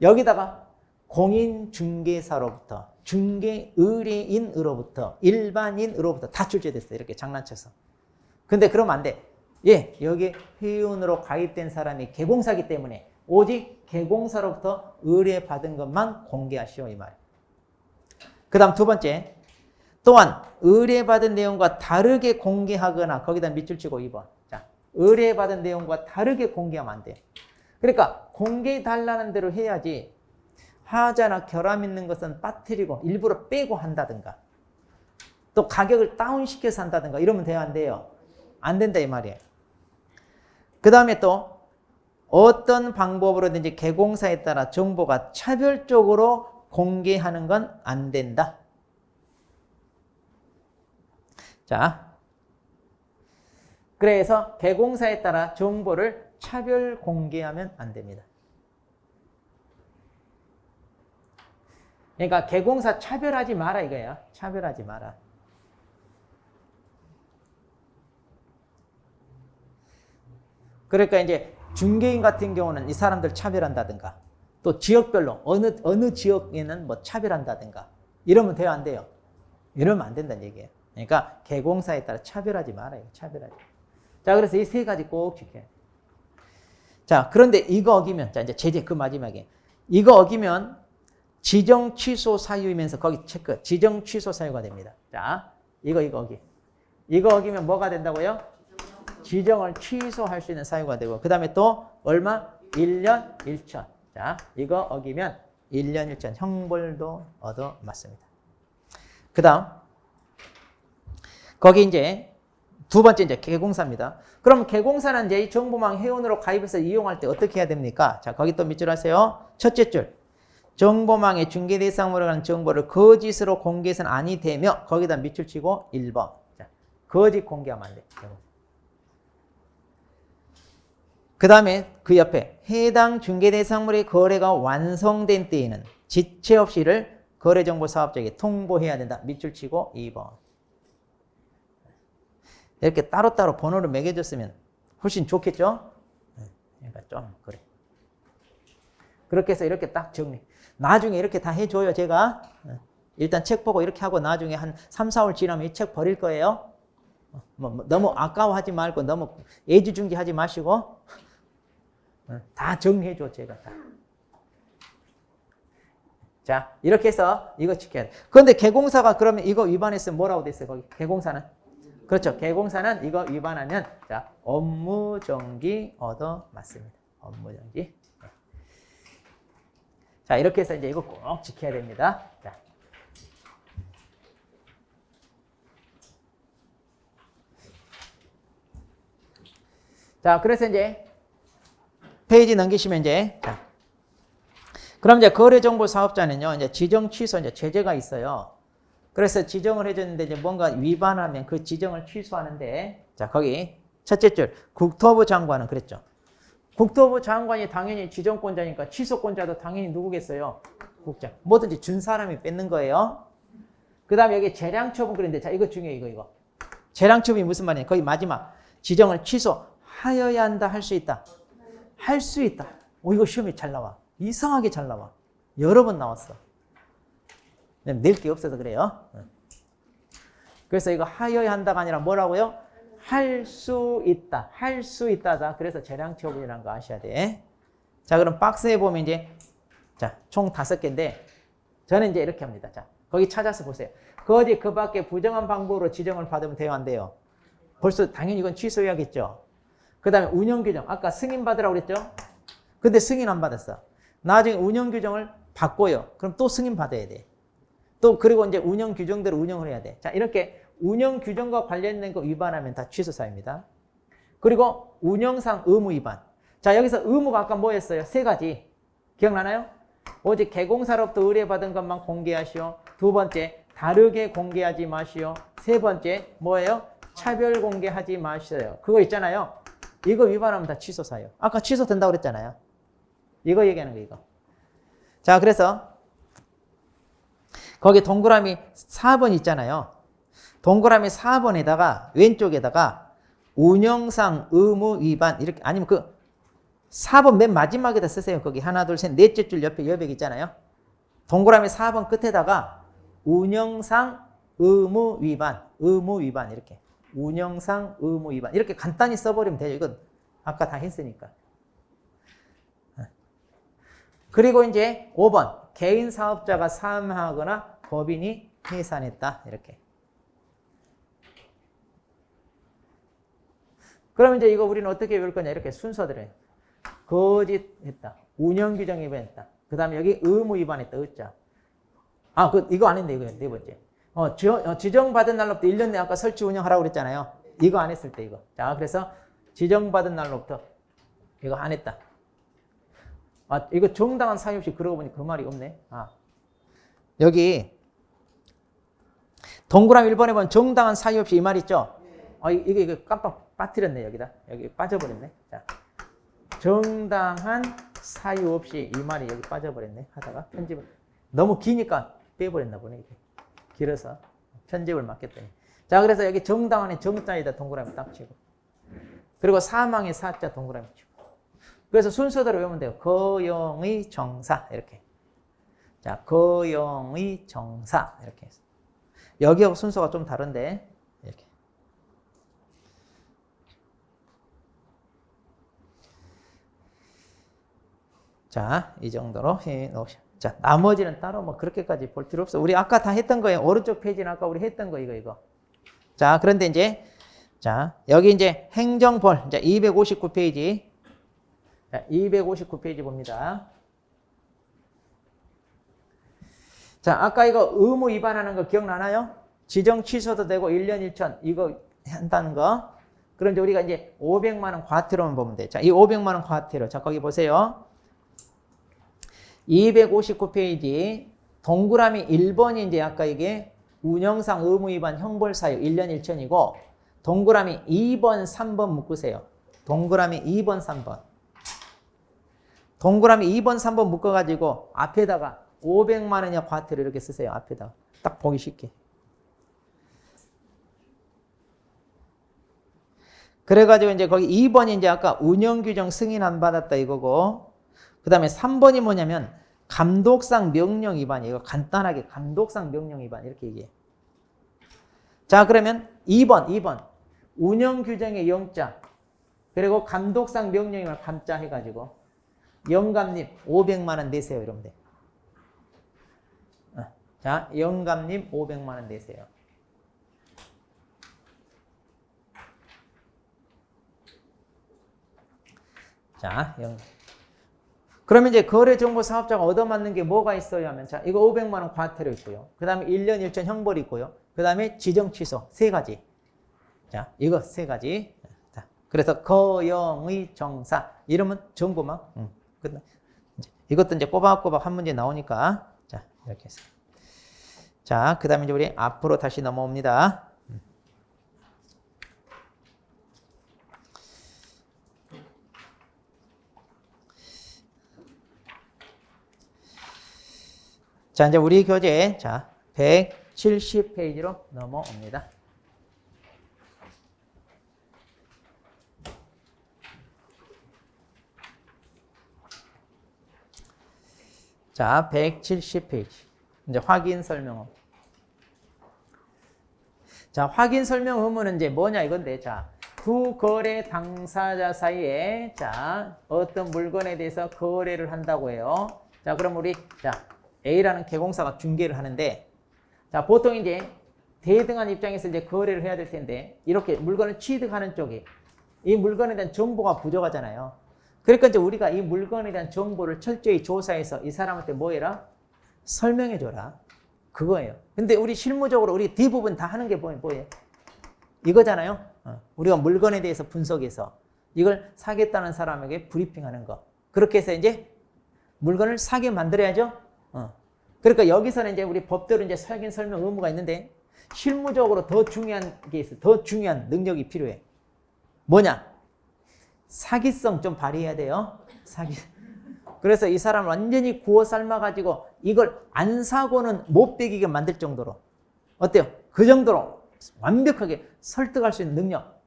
여기다가 공인중개사로부터 중개의뢰인으로부터 일반인으로부터 다 출제됐어요. 이렇게 장난쳐서. 근데 그러면 안 돼. 예, 여기 회원으로 가입된 사람이 개공사기 때문에 오직 개공사로부터 의뢰받은 것만 공개하시오 이 말. 그 다음 두 번째. 또한 의뢰받은 내용과 다르게 공개하거나 거기다 밑줄 치고 2번. 자, 의뢰받은 내용과 다르게 공개하면 안 돼. 그러니까 공개해달라는 대로 해야지 하자나 결함 있는 것은 빠뜨리고 일부러 빼고 한다든가 또 가격을 다운시켜서 한다든가 이러면 돼요 안 돼요? 안 된다 이 말이에요. 그 다음에 또 어떤 방법으로든지 개공사에 따라 정보가 차별적으로 공개하는 건 안 된다. 자, 그래서 개공사에 따라 정보를 차별 공개하면 안 됩니다. 그러니까 개공사 차별하지 마라 이거야. 차별하지 마라. 그러니까 이제 중개인 같은 경우는 이 사람들 차별한다든가 또 지역별로 어느 지역에는 뭐 차별한다든가 이러면 돼요 안 돼요? 이러면 안 된다는 얘기예요. 그러니까 개공사에 따라 차별하지 말아요. 차별하지. 자 그래서 이 세 가지 꼭 지켜야 돼요. 자 그런데 이거 어기면 자 이제 제재 그 마지막에 이거 어기면 지정 취소 사유이면서 거기 체크 지정 취소 사유가 됩니다. 자 이거 어기 이거 어기면 뭐가 된다고요? 지정을 취소할 수 있는 사유가 되고 그 다음에 또 얼마? 1년 1천. 자 이거 어기면 1년 1천 형벌도 얻어 맞습니다. 그 다음 거기 이제 두 번째 이제 개공사입니다. 그럼 개공사는 이제 이 정보망 회원으로 가입해서 이용할 때 어떻게 해야 됩니까? 자 거기 또 밑줄 하세요. 첫째 줄 정보망의 중개 대상으로 가는 정보를 거짓으로 공개해서는 아니 되며 거기다 밑줄 치고 1번. 자, 거짓 공개하면 안 돼. 그 다음에 그 옆에 해당 중개 대상물의 거래가 완성된 때에는 지체 없이 이를 거래정보사업자에게 통보해야 된다. 밑줄 치고 2번. 이렇게 따로따로 번호를 매겨줬으면 훨씬 좋겠죠? 그러니까 좀 그래. 그렇게 해서 이렇게 딱 정리. 나중에 이렇게 다 해줘요 제가. 일단 책 보고 이렇게 하고 나중에 한 3, 4월 지나면 이 책 버릴 거예요. 너무 아까워하지 말고 너무 애지중지하지 마시고 다 정리해줘 제가 다. 자 이렇게 해서 이거 지켜야 돼. 그런데 개공사가 그러면 이거 위반했으면 뭐라고 됐어요 거기 개공사는? 그렇죠. 개공사는 이거 위반하면 자 업무정지 얻어 맞습니다. 업무정지. 자 이렇게 해서 이제 이거 꼭 지켜야 됩니다. 자 그래서 이제 페이지 넘기시면 이제 자, 그럼 이제 거래정보사업자는요 이제 지정 취소 이제 제재가 있어요. 그래서 지정을 해줬는데 이제 뭔가 위반하면 그 지정을 취소하는데 자 거기 첫째 줄 국토부 장관은 그랬죠. 국토부 장관이 당연히 지정권자니까 취소권자도 당연히 누구겠어요? 국장. 뭐든지 준 사람이 뺏는 거예요. 그 다음에 여기 재량처분 그랬는데 자 이거 중요해 이거. 재량처분이 무슨 말이냐? 거기 마지막 지정을 취소하여야 한다 할 수 있다. 할 수 있다. 이거 시험에 잘 나와. 이상하게 잘 나와. 여러 번 나왔어. 낼 게 없어서 그래요. 그래서 이거 하여야 한다가 아니라 뭐라고요? 할 수 있다. 할 수 있다다. 그래서 재량처분이라는 거 아셔야 돼. 자, 그럼 박스에 보면 이제 자, 총 5개인데 저는 이제 이렇게 합니다. 자, 거기 찾아서 보세요. 거기 그 밖에 부정한 방법으로 지정을 받으면 돼요, 안 돼요? 벌써 당연히 이건 취소해야겠죠. 그 다음에 운영규정. 아까 승인 받으라고 그랬죠? 근데 승인 안 받았어. 나중에 운영규정을 바꿔요. 그럼 또 승인 받아야 돼. 또 그리고 이제 운영규정대로 운영을 해야 돼. 자, 이렇게 운영규정과 관련된 거 위반하면 다 취소 사유입니다. 그리고 운영상 의무 위반. 자, 여기서 의무가 아까 뭐였어요? 세 가지. 기억나나요? 오직 개공사로부터 의뢰받은 것만 공개하시오. 두 번째, 다르게 공개하지 마시오. 세 번째, 뭐예요? 차별 공개하지 마시오. 그거 있잖아요. 이거 위반하면 다 취소 사유. 아까 취소된다고 그랬잖아요. 이거 얘기하는 거 이거. 자, 그래서 거기 동그라미 4번 있잖아요. 동그라미 4번에다가 왼쪽에다가 운영상 의무 위반 이렇게 아니면 그 4번 맨 마지막에다 쓰세요. 거기 하나 둘 셋 넷째 줄 옆에 여백 있잖아요. 동그라미 4번 끝에다가 운영상 의무 위반 이렇게 운영상 의무 위반 이렇게 간단히 써버리면 돼요. 이건 아까 다 했으니까. 그리고 이제 5번 개인 사업자가 사망하거나 법인이 해산했다 이렇게. 그럼 이제 이거 우리는 어떻게 외울 거냐 이렇게 순서대로 해요. 거짓했다. 운영규정 위반했다. 그 다음에 여기 의무 위반했다. 의자. 아, 이거 안 했네. 이거 네 번째. 지정받은 날로부터 1년 내에 아까 설치 운영하라고 그랬잖아요. 이거 안 했을 때 이거. 자, 그래서 지정받은 날로부터 이거 안 했다. 아, 이거 정당한 사유 없이 그러고 보니 그 말이 없네. 아, 여기 동그라미 1번에 보면 정당한 사유 없이 이 말 있죠? 아, 이게 깜빡 빠뜨렸네, 여기다. 여기 빠져버렸네. 자, 정당한 사유 없이 이 말이 여기 빠져버렸네. 하다가 편집을. 너무 기니까 빼버렸나 보네, 이게. 길어서. 편집을 맡겼더니. 자, 그래서 여기 정당한의 정자에다 동그라미 딱 치고. 그리고 사망의 사자 동그라미 치고. 그래서 순서대로 외우면 돼요. 거영의 정사. 이렇게. 자, 거영의 정사. 이렇게 해서. 여기하고 순서가 좀 다른데. 이렇게. 자, 이 정도로 해 놓으시죠. 자, 나머지는 따로 뭐 그렇게까지 볼 필요 없어. 우리 아까 다 했던 거예요. 오른쪽 페이지는 아까 우리 했던 거, 이거. 자, 그런데 이제, 자, 여기 이제 행정벌. 자, 259페이지. 자, 259페이지 봅니다. 자, 아까 이거 의무 위반하는 거 기억나나요? 지정 취소도 되고 1년 1천 이거 한다는 거. 그럼 이제 우리가 이제 500만 원 과태료만 보면 돼. 자, 이 500만 원 과태료. 자, 거기 보세요. 259페이지 동그라미 1번이 이제 아까 이게 운영상 의무 위반 형벌 사유 1년 1천이고 동그라미 2번, 3번 묶으세요. 동그라미 2번, 3번. 동그라미 2번, 3번 묶어가지고 앞에다가 500만 원이야 과태료 이렇게 쓰세요. 앞에다가 딱 보기 쉽게. 그래가지고 이제 거기 2번이 이제 아까 운영규정 승인 안 받았다 이거고 그 다음에 3번이 뭐냐면 감독상 명령 위반이에요. 이거 간단하게 감독상 명령 위반 이렇게 얘기해. 자, 그러면 2번 운영규정의 영자 그리고 감독상 명령 위반 감자 해가지고 영감님 500만 원 내세요 이러면 돼. 자, 영감님 500만 원 내세요. 자, 그러면 이제 거래정보 사업자가 얻어맞는 게 뭐가 있어야 하면 자, 이거 500만 원 과태료 있고요. 그 다음에 1년 1천 형벌이 있고요. 그 다음에 지정 취소 세 가지. 자, 이거 세 가지. 자, 그래서 거영의 정사 이러면 정보만. 이것도 이제 꼬박꼬박 한 문제 나오니까 자, 이렇게 해서. 자, 그 다음에 이제 우리 앞으로 다시 넘어옵니다. 자, 이제 우리 교재, 자, 170페이지로 넘어옵니다. 자, 170페이지. 이제 확인 설명. 자, 확인 설명 의무는 이제 뭐냐 이건데, 자, 두 거래 당사자 사이에, 자, 어떤 물건에 대해서 거래를 한다고 해요. 자, 그럼 우리, 자, A라는 개공사가 중개를 하는데, 자, 보통 이제 대등한 입장에서 이제 거래를 해야 될 텐데, 이렇게 물건을 취득하는 쪽이 이 물건에 대한 정보가 부족하잖아요. 그러니까 이제 우리가 이 물건에 대한 정보를 철저히 조사해서 이 사람한테 뭐 해라? 설명해 줘라. 그거예요. 근데 우리 실무적으로 우리 대부분 다 하는 게 뭐예요? 이거잖아요. 우리가 물건에 대해서 분석해서 이걸 사겠다는 사람에게 브리핑하는 거. 그렇게 해서 이제 물건을 사게 만들어야죠. 그러니까 여기서는 이제 우리 법대로 이제 확인 설명 의무가 있는데 실무적으로 더 중요한 게 있어. 더 중요한 능력이 필요해. 뭐냐? 사기성 좀 발휘해야 돼요. 그래서 이 사람 완전히 구워 삶아가지고 이걸 안 사고는 못 베기게 만들 정도로. 어때요? 그 정도로 완벽하게 설득할 수 있는 능력.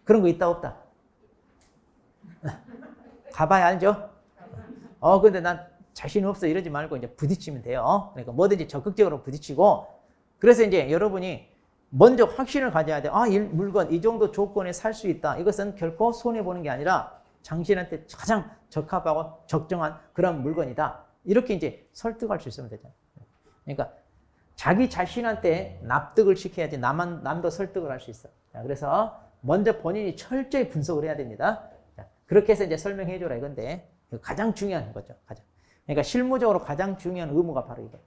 그런 거 있다 없다? 가봐야 알죠? 근데 난 자신 없어 이러지 말고 이제 부딪히면 돼요. 그러니까 뭐든지 적극적으로 부딪히고. 그래서 이제 여러분이 먼저 확신을 가져야 돼. 이 물건 이 정도 조건에 살 수 있다. 이것은 결코 손해보는 게 아니라 당신한테 가장 적합하고 적정한 그런 물건이다. 이렇게 이제 설득할 수 있으면 되잖아요. 그러니까 자기 자신한테 납득을 시켜야지 남도 설득을 할 수 있어. 자, 그래서 먼저 본인이 철저히 분석을 해야 됩니다. 자, 그렇게 해서 이제 설명해 줘라 이건데 가장 중요한 거죠. 그러니까 실무적으로 가장 중요한 의무가 바로 이거.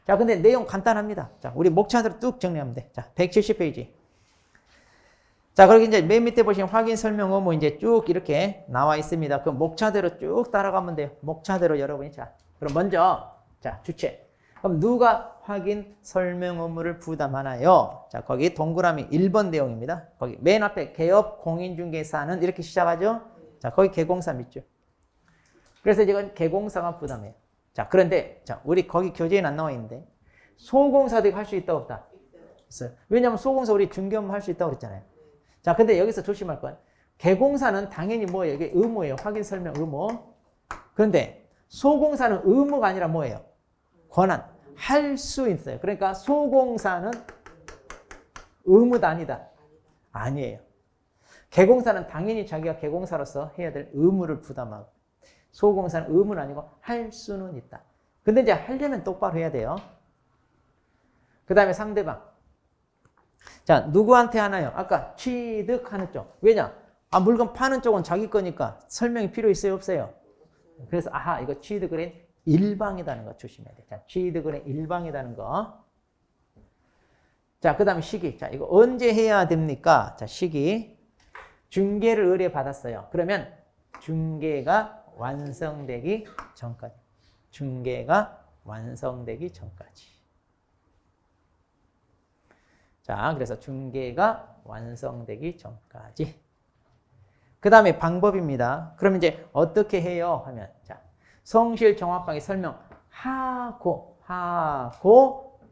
자, 근데 내용 간단합니다. 자, 우리 목차대로 뚝 정리하면 돼. 자, 170페이지. 자, 그렇게 이제 맨 밑에 보시면 확인 설명 의무 이제 쭉 이렇게 나와 있습니다. 그 목차대로 쭉 따라가면 돼요. 목차대로 여러분이. 자, 그럼 먼저, 자, 주체. 그럼 누가 확인 설명 의무를 부담하나요? 자, 거기 동그라미 1번 내용입니다. 거기 맨 앞에 개업 공인중개사는 이렇게 시작하죠? 자, 거기 개공사 밑줄. 그래서 이건 개공사가 부담해요. 자, 그런데, 자, 우리 거기 교재에는 안 나와 있는데, 소공사도 할 수 있다, 없다? 있어요. 왜냐면 소공사 우리 중개업 할 수 있다고 그랬잖아요. 자, 근데 여기서 조심할 건, 개공사는 당연히 뭐예요? 이게 의무예요. 확인 설명 의무. 그런데 소공사는 의무가 아니라 뭐예요? 권한. 할 수 있어요. 그러니까 소공사는 의무다, 아니다? 아니에요. 개공사는 당연히 자기가 개공사로서 해야 될 의무를 부담하고, 소공사는 의무는 아니고 할 수는 있다. 근데 이제 하려면 똑바로 해야 돼요. 그 다음에 상대방. 자, 누구한테 하나요? 아까 취득하는 쪽. 왜냐? 물건 파는 쪽은 자기 거니까 설명이 필요 있어요, 없어요? 그래서 이거 취득은 일방이라는 거 조심해야 돼. 자, 취득은 일방이라는 거. 자, 그 다음에 시기. 자, 이거 언제 해야 됩니까? 자, 시기. 중개를 의뢰받았어요. 그러면 중개가 완성되기 전까지. 중개가 완성되기 전까지. 자, 그래서 중개가 완성되기 전까지. 그 다음에 방법입니다. 그럼 이제 어떻게 해요? 하면, 자, 성실 정확하게 설명하고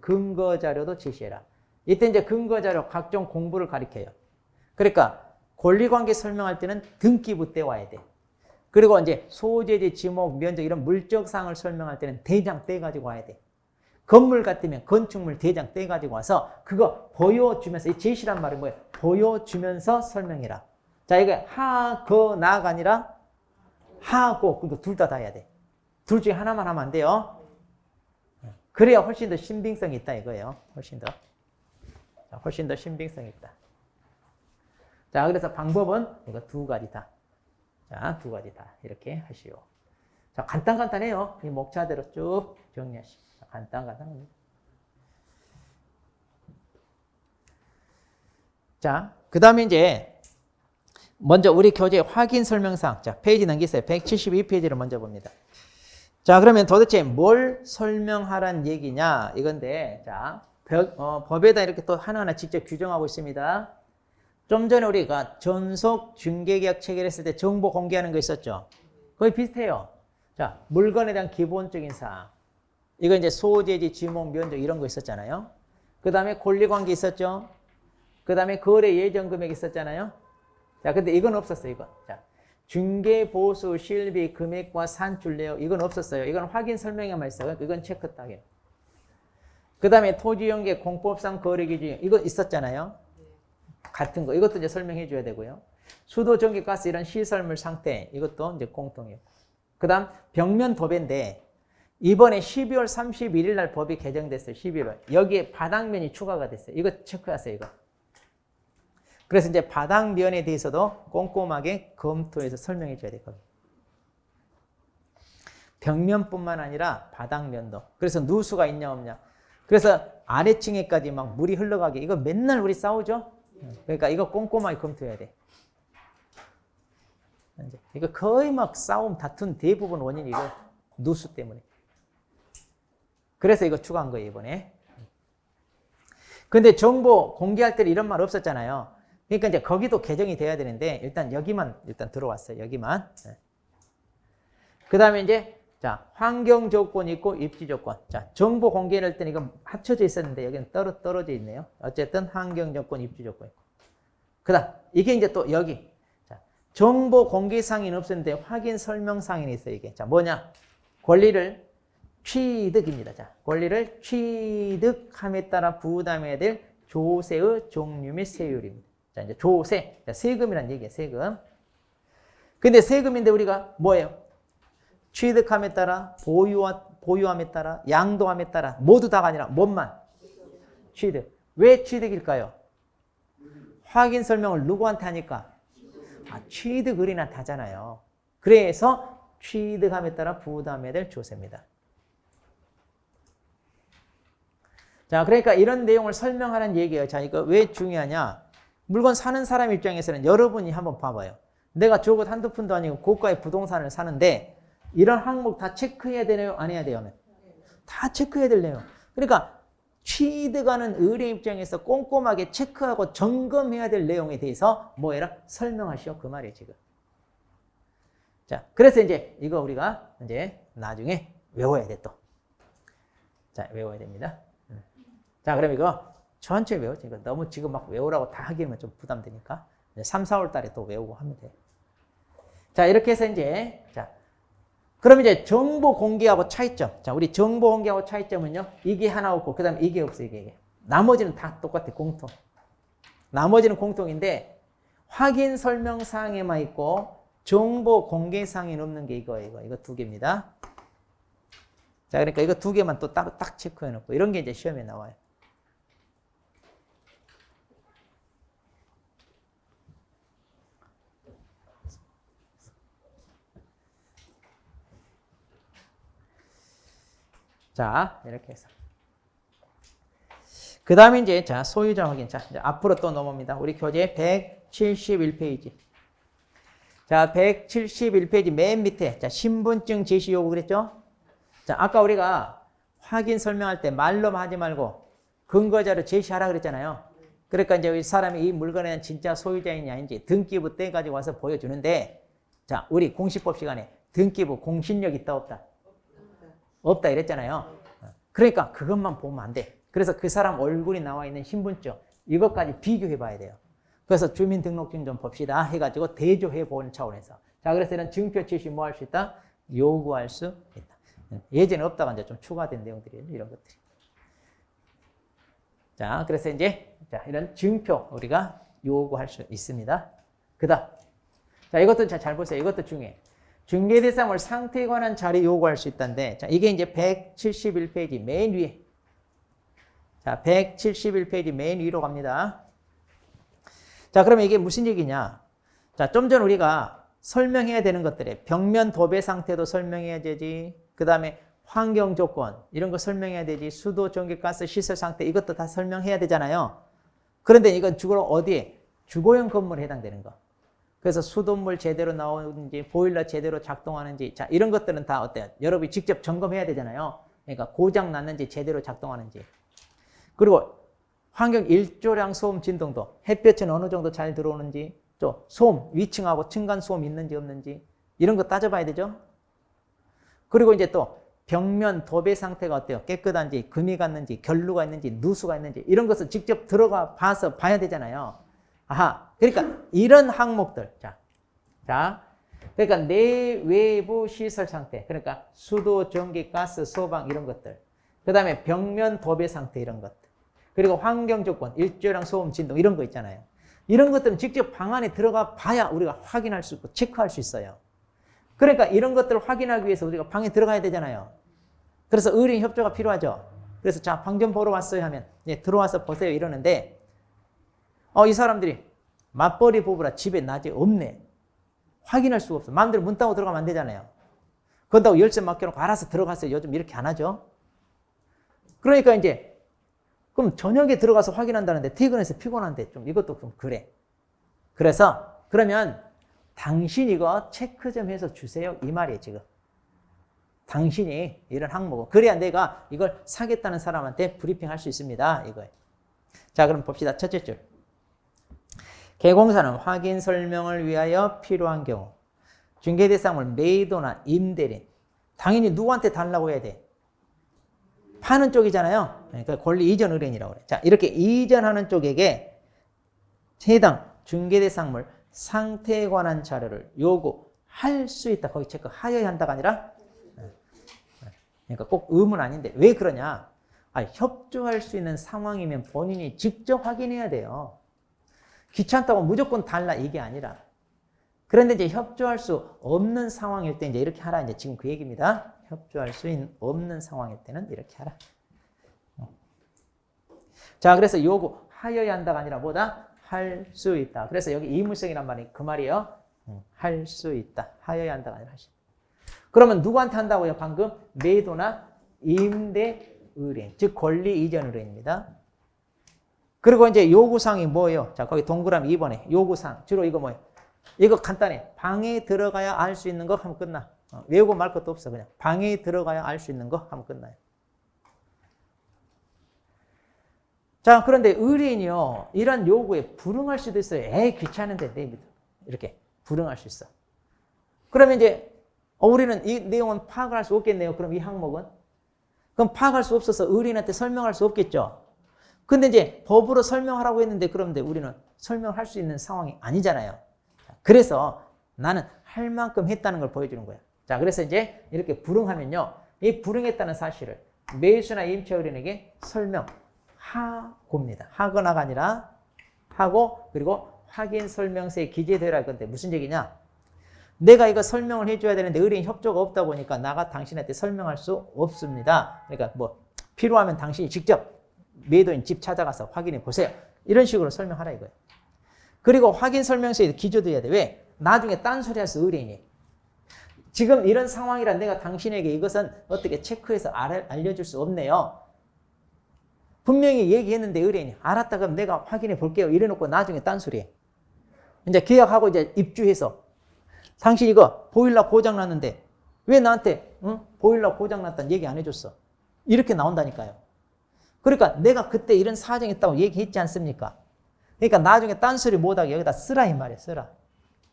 근거 자료도 제시해라. 이때 이제 근거 자료 각종 공부를 가리켜요. 그러니까 권리관계 설명할 때는 등기부 때 와야 돼. 그리고 이제 소재지, 지목, 면적 이런 물적 사항을 설명할 때는 대장 떼 가지고 와야 돼. 건물 같으면 건축물 대장 떼 가지고 와서 그거 보여주면서, 이 제시란 말은 뭐예요? 보여주면서 설명해라. 자, 이게 나가 아니라 하고, 그리고 둘 다 해야 돼. 둘 중에 하나만 하면 안 돼요. 그래야 훨씬 더 신빙성이 있다 이거예요. 훨씬 더 신빙성이 있다. 자, 그래서 방법은 이거 두 가지다. 자, 두 가지 다 이렇게 하시오. 자, 간단해요. 이 목차대로 쭉 정리하시오. 간단합니다. 자, 그 다음에 이제 먼저 우리 교재 확인 설명상. 자, 페이지 넘기세요. 172페이지를 먼저 봅니다. 자, 그러면 도대체 뭘 설명하란 얘기냐 이건데, 자, 법에다 이렇게 또 하나하나 직접 규정하고 있습니다. 좀 전에 우리가 전속 중개계약 체결했을 때 정보 공개하는 거 있었죠? 거의 비슷해요. 자, 물건에 대한 기본적인 사항. 이거 이제 소재지, 지목, 면적 이런 거 있었잖아요. 그 다음에 권리관계 있었죠? 그 다음에 거래 예정 금액 있었잖아요. 자, 근데 이건 없었어요, 이건. 자, 중개 보수 실비 금액과 산출 내역 이건 없었어요. 이건 확인 설명에만 있어요. 이건 체크 딱이에요. 그 다음에 토지연계 공법상 거래 기준 이거 있었잖아요. 같은 거 이것도 이제 설명해 줘야 되고요. 수도, 전기, 가스 이런 시설물 상태 이것도 이제 공통이에요. 그다음 벽면 도배인데 이번에 12월 31일 날 법이 개정됐어요. 11월. 여기에 바닥면이 추가가 됐어요. 이거 체크하세요, 이거. 그래서 이제 바닥면에 대해서도 꼼꼼하게 검토해서 설명해 줘야 될 겁니다. 벽면뿐만 아니라 바닥면도. 그래서 누수가 있냐 없냐. 그래서 아래층에까지 막 물이 흘러가게. 이거 맨날 우리 싸우죠? 그러니까 이거 꼼꼼하게 검토해야 돼. 이거 거의 막 싸움, 다툰 대부분 원인이 이거 누수 때문에. 그래서 이거 추가한 거예요, 이번에. 근데 정보 공개할 때 이런 말 없었잖아요. 그러니까 이제 거기도 개정이 돼야 되는데 일단 여기만 일단 들어왔어요. 여기만. 그 다음에 이제 자 환경 조건이 있고 입지 조건. 자 정보 공개할 때는 이건 합쳐져 있었는데 여기는 떨어져 있네요. 어쨌든 환경 조건, 입지 조건 있고. 그다음 이게 이제 또 여기 자 정보 공개 상의는 없었는데 확인 설명 상의는 있어요. 이게 자 뭐냐 권리를 취득입니다. 자 권리를 취득함에 따라 부담해야 될 조세의 종류 및 세율입니다. 자, 이제 조세, 자, 세금이란 얘기예요, 세금. 근데 세금인데 우리가 뭐예요? 취득함에 따라, 보유함에 따라, 양도함에 따라, 모두 다가 아니라 뭔만? 취득. 왜 취득일까요? 확인 설명을 누구한테 하니까? 취득 의뢰인한테 하잖아요. 그래서 취득함에 따라 부담해야 될 조세입니다. 자, 그러니까 이런 내용을 설명하는 얘기예요. 자, 이거 왜 중요하냐? 물건 사는 사람 입장에서는 여러분이 한번 봐봐요. 내가 저것 한두 푼도 아니고 고가의 부동산을 사는데 이런 항목 다 체크해야 되나요? 안 해야 돼요? 다 체크해야 되네요. 그러니까 취득하는 의뢰 입장에서 꼼꼼하게 체크하고 점검해야 될 내용에 대해서 뭐 해라? 설명하시오. 그 말이에요, 지금. 자, 그래서 이제 이거 우리가 이제 나중에 외워야 돼, 또. 자, 외워야 됩니다. 자, 그럼 이거 천천히 외우지. 이거 너무 지금 막 외우라고 다 하기면 좀 부담되니까. 3, 4월 달에 또 외우고 하면 돼요. 자, 이렇게 해서 이제, 자, 그럼 이제 정보 공개하고 차이점. 자, 우리 정보 공개하고 차이점은요, 이게 하나 없고, 그 다음에 이게 없어요, 이게. 나머지는 다 똑같아, 공통. 나머지는 공통인데, 확인 설명사항에만 있고, 정보 공개사항에는 없는 게 이거예요, 이거 두 개입니다. 자, 그러니까 이거 두 개만 또 따로 딱 체크해 놓고, 이런 게 이제 시험에 나와요. 자, 이렇게 해서. 그 다음에 이제, 자, 소유자 확인. 자, 이제 앞으로 또 넘어옵니다. 우리 교재 171페이지. 자, 171페이지 맨 밑에. 자, 신분증 제시 요구 그랬죠? 자, 아까 우리가 확인 설명할 때 말로만 하지 말고 근거자료 제시하라 그랬잖아요. 그러니까 이제 이 사람이 이 물건에 진짜 소유자인지 아닌지 등기부 떼가지고 와서 보여주는데, 자, 우리 공시법 시간에 등기부 공신력 있다 없다? 없다 이랬잖아요. 그러니까 그것만 보면 안 돼. 그래서 그 사람 얼굴이 나와 있는 신분증 이것까지 비교해 봐야 돼요. 그래서 주민등록증 좀 봅시다 해가지고 대조해 보는 차원에서. 자, 그래서 이런 증표 제시 뭐 할 수 있다? 요구할 수 있다. 예전에 없다가 이제 좀 추가된 내용들이에요. 이런 것들이. 자, 그래서 이제 자, 이런 증표 우리가 요구할 수 있습니다. 그다음. 자, 이것도 잘 보세요. 이것도 중요해. 중개대상물 상태에 관한 자료 요구할 수 있다는데, 자, 이게 이제 171페이지 맨 위에. 자, 171페이지 맨 위로 갑니다. 자, 그러면 이게 무슨 얘기냐? 자, 좀 전 우리가 설명해야 되는 것들에 벽면 도배 상태도 설명해야 되지. 그 다음에 환경 조건, 이런 거 설명해야 되지. 수도, 전기, 가스, 시설 상태, 이것도 다 설명해야 되잖아요. 그런데 이건 주로 어디에? 주거용 건물에 해당되는 거. 그래서 수돗물 제대로 나오는지, 보일러 제대로 작동하는지, 자, 이런 것들은 다 어때요? 여러분이 직접 점검해야 되잖아요. 그러니까 고장 났는지, 제대로 작동하는지. 그리고 환경 일조량 소음 진동도, 햇볕은 어느 정도 잘 들어오는지, 또 소음, 위층하고 층간 소음 있는지 없는지, 이런 거 따져봐야 되죠. 그리고 이제 또 벽면 도배 상태가 어때요? 깨끗한지, 금이 갔는지, 결루가 있는지, 누수가 있는지, 이런 것을 직접 들어가 봐서 봐야 되잖아요. 아하, 그러니까 이런 항목들. 자, 그러니까 내외부 시설 상태. 그러니까 수도, 전기, 가스, 소방 이런 것들. 그 다음에 벽면 도배 상태 이런 것들. 그리고 환경 조건, 일조량 소음 진동 이런 거 있잖아요. 이런 것들은 직접 방 안에 들어가 봐야 우리가 확인할 수 있고 체크할 수 있어요. 그러니까 이런 것들을 확인하기 위해서 우리가 방에 들어가야 되잖아요. 그래서 의뢰인 협조가 필요하죠. 그래서 자, 방 좀 보러 왔어요 하면 예, 들어와서 보세요 이러는데 이 사람들이 맞벌이 부부라 집에 낮에 없네. 확인할 수가 없어. 마음대로 문 따고 들어가면 안 되잖아요. 그런다고 열쇠 맡겨놓고 알아서 들어가세요. 요즘 이렇게 안 하죠. 그러니까 이제 그럼 저녁에 들어가서 확인한다는데 퇴근해서 피곤한데 좀 이것도 좀 그래. 그래서 그러면 당신 이거 체크 좀 해서 주세요. 이 말이에요 지금. 당신이 이런 항목은 그래야 내가 이걸 사겠다는 사람한테 브리핑 할 수 있습니다. 이거예요. 자 그럼 봅시다. 첫째 줄. 개공사는 확인 설명을 위하여 필요한 경우 중개대상물 매도나 임대인 당연히 누구한테 달라고 해야 돼? 파는 쪽이잖아요. 그러니까 권리 이전 의뢰인이라고 그래. 자 이렇게 이전하는 쪽에게 해당 중개대상물 상태에 관한 자료를 요구할 수 있다. 거기 체크 하여야 한다가 아니라 그러니까 꼭 의무는 아닌데 왜 그러냐? 협조할 수 있는 상황이면 본인이 직접 확인해야 돼요. 귀찮다고 무조건 달라 이게 아니라. 그런데 이제 협조할 수 없는 상황일 때 이제 이렇게 하라. 이제 지금 그 얘기입니다. 협조할 수 없는 상황일 때는 이렇게 하라. 자, 그래서 요구하여야 한다가 아니라 뭐다? 할 수 있다. 그래서 여기 의무성이란 말이 그 말이에요. 할 수 있다. 하여야 한다가 아니라 할 수 있다. 그러면 누구한테 한다고요? 방금 매도나 임대 의뢰인, 즉 권리 이전 의뢰인입니다. 그리고 이제 요구사항이 뭐예요? 자, 거기 동그라미 2번에 요구사항. 주로 이거 뭐예요? 이거 간단해. 방에 들어가야 알 수 있는 거 하면 끝나. 외우고 말 것도 없어. 그냥 방에 들어가야 알 수 있는 거 하면 끝나요. 자, 그런데 의뢰인이요. 이런 요구에 불응할 수도 있어요. 에이, 귀찮은데. 이렇게 불응할 수 있어. 그러면 이제 우리는 이 내용은 파악을 할 수 없겠네요. 그럼 이 항목은? 그럼 파악할 수 없어서 의뢰인한테 설명할 수 없겠죠. 근데 이제 법으로 설명하라고 했는데 그런데 우리는 설명할 수 있는 상황이 아니잖아요. 그래서 나는 할 만큼 했다는 걸 보여주는 거야. 자, 그래서 이제 이렇게 불응하면요. 이 불응했다는 사실을 매수나 임차 의뢰인에게 설명하고입니다. 하거나가 아니라 하고 그리고 확인 설명서에 기재되라 할 건데 무슨 얘기냐? 내가 이거 설명을 해줘야 되는데 의뢰인 협조가 없다 보니까 나가 당신한테 설명할 수 없습니다. 그러니까 뭐 필요하면 당신이 직접 매도인 집 찾아가서 확인해 보세요. 이런 식으로 설명하라 이거예요. 그리고 확인 설명서에 기재도 해야 돼. 왜? 나중에 딴소리 할수 의뢰인이. 지금 이런 상황이라 내가 당신에게 이것은 어떻게 체크해서 알려줄 수 없네요. 분명히 얘기했는데 의뢰인이 알았다 그럼 내가 확인해 볼게요. 이래놓고 나중에 딴소리 해. 이제 계약하고 이제 입주해서 당신 이거 보일러 고장났는데 왜 나한테 보일러 고장났다는 얘기 안 해줬어? 이렇게 나온다니까요. 그러니까 내가 그때 이런 사정이 있다고 얘기했지 않습니까? 그러니까 나중에 딴소리 못하게 여기다 쓰라 이 말이에요. 쓰라.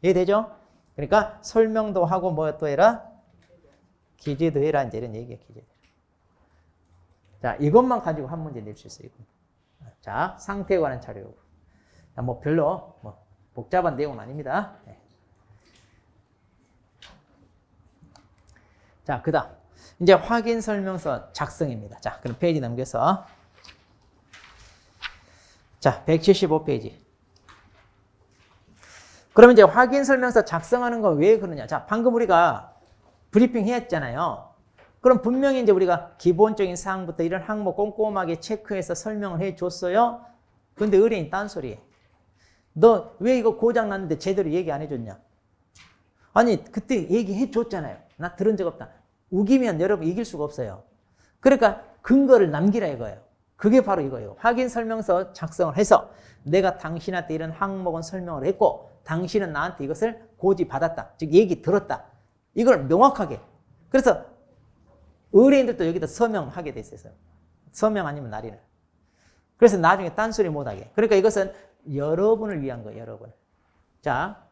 이해되죠? 그러니까 설명도 하고 뭐 또 해라? 기재도 해라. 이제 이런 얘기예요. 기재. 자, 이것만 가지고 한 문제 낼 수 있어요. 자, 상태에 관한 자료 요구. 뭐 별로 뭐 복잡한 내용은 아닙니다. 네. 자, 그 다음. 이제 확인 설명서 작성입니다. 자, 그럼 페이지 넘겨서. 자, 175페이지. 그러면 이제 확인 설명서 작성하는 건 왜 그러냐. 자, 방금 우리가 브리핑 했잖아요. 그럼 분명히 이제 우리가 기본적인 사항부터 이런 항목 꼼꼼하게 체크해서 설명을 해 줬어요. 근데 의뢰인 딴소리해. 너 왜 이거 고장 났는데 제대로 얘기 안 해줬냐? 아니, 그때 얘기해 줬잖아요. 나 들은 적 없다. 우기면 여러분 이길 수가 없어요. 그러니까 근거를 남기라 이거예요. 그게 바로 이거예요. 확인 설명서 작성을 해서 내가 당신한테 이런 항목은 설명을 했고 당신은 나한테 이것을 고지받았다. 즉 얘기 들었다. 이걸 명확하게. 그래서 의뢰인들도 여기다 서명하게 돼 있어요. 서명 아니면 날인을. 그래서 나중에 딴소리 못하게. 그러니까 이것은 여러분을 위한 거예요. 여러분. 자,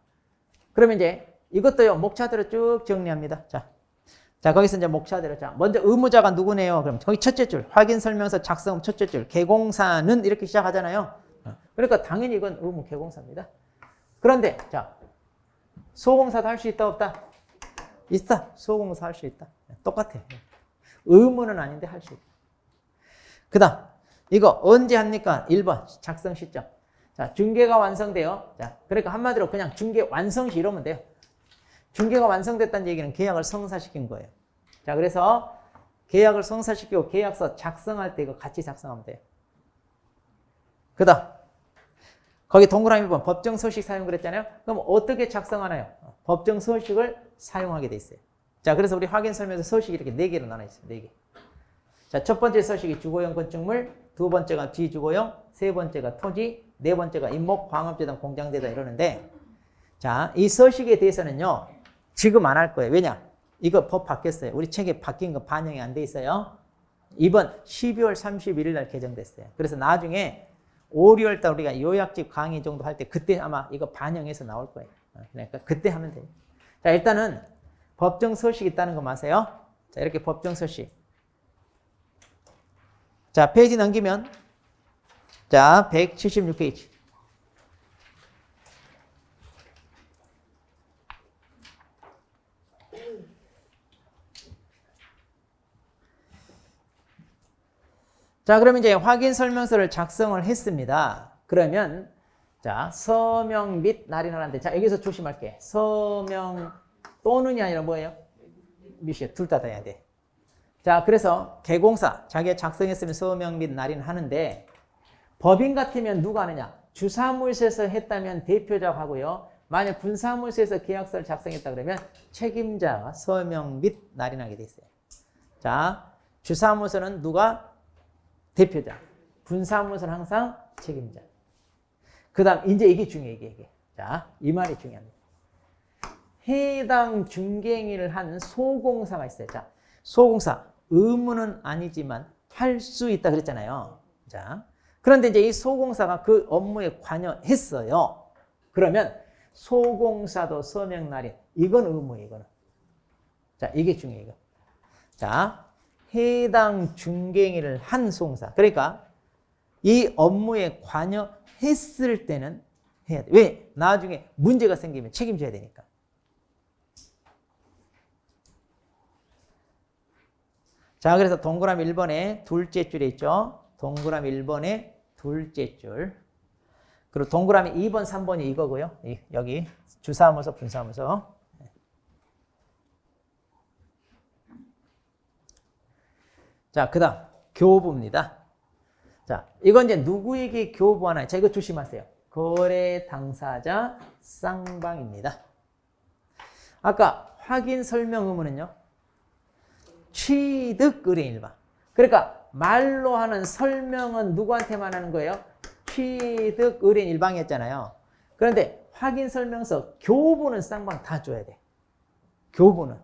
그러면 이제 이것도요. 목차대로 쭉 정리합니다. 자, 거기서 이제 목차대로. 자, 먼저 의무자가 누구네요? 그럼 거기 첫째 줄. 확인 설명서 작성 첫째 줄. 개공사는 이렇게 시작하잖아요. 그러니까 당연히 이건 의무 개공사입니다. 그런데 자, 소공사도 할 수 있다 없다? 있다. 소공사 할 수 있다. 똑같아. 의무는 아닌데 할 수 있다. 그 다음 이거 언제 합니까? 1번 작성 시점. 자, 중개가 완성돼요. 자, 그러니까 한마디로 그냥 중개 완성시 이러면 돼요. 중개가 완성됐다는 얘기는 계약을 성사시킨 거예요. 자, 그래서 계약을 성사시키고 계약서 작성할 때 이거 같이 작성하면 돼요. 그 다음 거기 동그라미 보면 법정 서식 사용 그랬잖아요. 그럼 어떻게 작성하나요? 법정 서식을 사용하게 돼 있어요. 자, 그래서 우리 확인 설명서 서식이 이렇게 4개로 나눠 있어요. 4개. 자, 첫 번째 서식이 주거용 건축물, 두 번째가 비주거용, 세 번째가 토지, 네 번째가 임목, 광업재단, 공장재단 이러는데, 자, 이 서식에 대해서는요, 지금 안 할 거예요. 왜냐? 이거 법 바뀌었어요. 우리 책에 바뀐 거 반영이 안 돼 있어요. 이번 12월 31일 날 개정됐어요. 그래서 나중에 5, 6월 달 우리가 요약집 강의 정도 할 때 그때 아마 이거 반영해서 나올 거예요. 그러니까 그때 하면 돼요. 자, 일단은 법정 서식 있다는 거 마세요. 자, 이렇게 법정 서식. 자, 페이지 넘기면, 자, 176페이지. 자, 그러면 이제 확인 설명서를 작성을 했습니다. 그러면, 자, 서명 및 날인하는데, 자, 여기서 조심할게. 서명 또는이 아니라 뭐예요? 및이요. 둘 다 해야 돼. 자, 그래서 개공사, 자기가 작성했으면 서명 및 날인하는데, 법인 같으면 누가 하느냐? 주사무소에서 했다면 대표자가 하고요. 만약 분사무소에서 계약서를 작성했다 그러면 책임자가 서명 및 날인하게 돼 있어요. 자, 주사무소는 누가? 대표자. 분사무소는 항상 책임자. 그 다음, 이제 이게 중요해, 이게. 자, 이 말이 중요합니다. 해당 중개행위를 한 소공사가 있어요. 자, 소공사. 의무는 아니지만 할 수 있다 그랬잖아요. 자, 그런데 이제 이 소공사가 그 업무에 관여했어요. 그러면 소공사도 서명 날인. 이건 의무예요, 이거는. 자, 이게 중요해요, 이거. 자, 해당 중개행위를 한 소공사. 그러니까 이 업무에 관여했을 때는 해야 돼. 왜? 나중에 문제가 생기면 책임져야 되니까. 자, 그래서 동그라미 1번에 둘째 줄에 있죠. 동그라미 1번에 둘째 줄. 그리고 동그라미 2번, 3번이 이거고요. 여기 주사무소, 분사무소. 자, 그 다음 교부입니다. 자, 이건 이제 누구에게 교부하나요? 자, 이거 조심하세요. 거래 당사자 쌍방입니다. 아까 확인 설명 의무는요. 취득 의뢰인 일방. 그러니까 말로 하는 설명은 누구한테만 하는 거예요? 취득 의뢰인 일방이었잖아요. 그런데 확인 설명서 교부는 쌍방 다 줘야 돼. 교부는.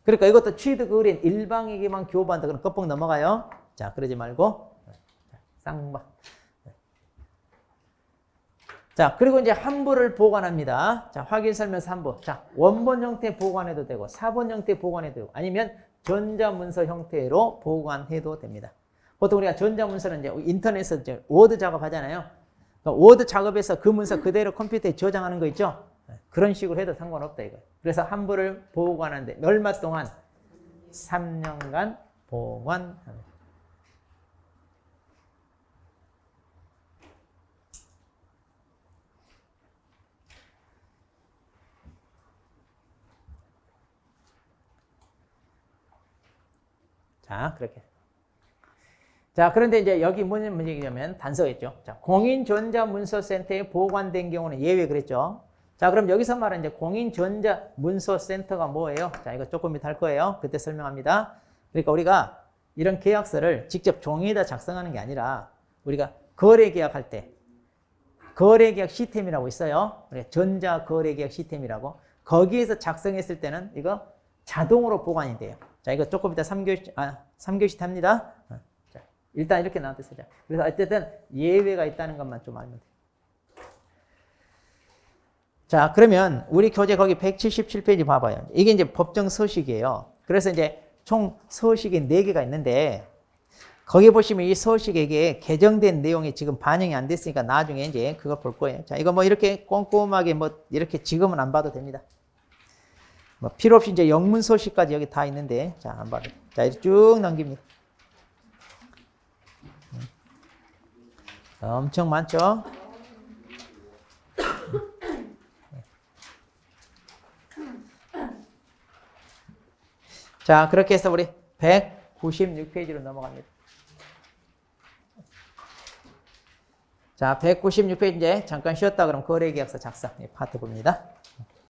그러니까 이것도 취득 의뢰인 일방에게만 교부한다. 그럼 껍벅 넘어가요. 자, 그러지 말고 쌍방. 자, 그리고 이제 한부를 보관합니다. 자, 확인 설명서 한부. 자, 원본 형태 보관해도 되고, 사본 형태 보관해도 되고, 아니면 전자문서 형태로 보관해도 됩니다. 보통 우리가 전자문서는 이제 인터넷에서 이제 워드 작업하잖아요. 그러니까 워드 작업에서 그 문서 그대로 컴퓨터에 저장하는 거 있죠? 그런 식으로 해도 상관없다, 이거예요. 그래서 한부를 보관하는데, 얼마 동안? 3년간 보관합니다. 자, 그렇게. 자, 그런데 이제 여기 무슨 문제냐면 단서겠죠. 자, 공인전자문서센터에 보관된 경우는 예외 그랬죠. 자, 그럼 여기서 말하는 이제 공인전자문서센터가 뭐예요? 자, 이거 조금 이따 할 거예요. 그때 설명합니다. 그러니까 우리가 이런 계약서를 직접 종이에다 작성하는 게 아니라 우리가 거래계약할 때 거래계약 시스템이라고 있어요. 전자거래계약 시스템이라고. 거기에서 작성했을 때는 이거 자동으로 보관이 돼요. 자, 이거 조금 이따 3교시 합니다. 자, 일단 이렇게 나왔어요. 그래서 어쨌든 예외가 있다는 것만 좀 알면 돼요. 자, 그러면 우리 교재 거기 177페이지 봐봐요. 이게 이제 법정 서식이에요. 그래서 이제 총 서식이 4개가 있는데, 거기 보시면 이 서식에게 개정된 내용이 지금 반영이 안 됐으니까 나중에 이제 그걸 볼 거예요. 자, 이거 뭐 이렇게 꼼꼼하게 뭐 이렇게 지금은 안 봐도 됩니다. 뭐 필요 없이 이제 영문 서식까지 여기 다 있는데, 자, 안 봐도. 자, 이렇게 쭉 넘깁니다. 엄청 많죠? 자, 그렇게 해서 우리 196페이지로 넘어갑니다. 자, 196페이지 이제 잠깐 쉬었다 그럼 거래계약서 작성. 이 파트 봅니다.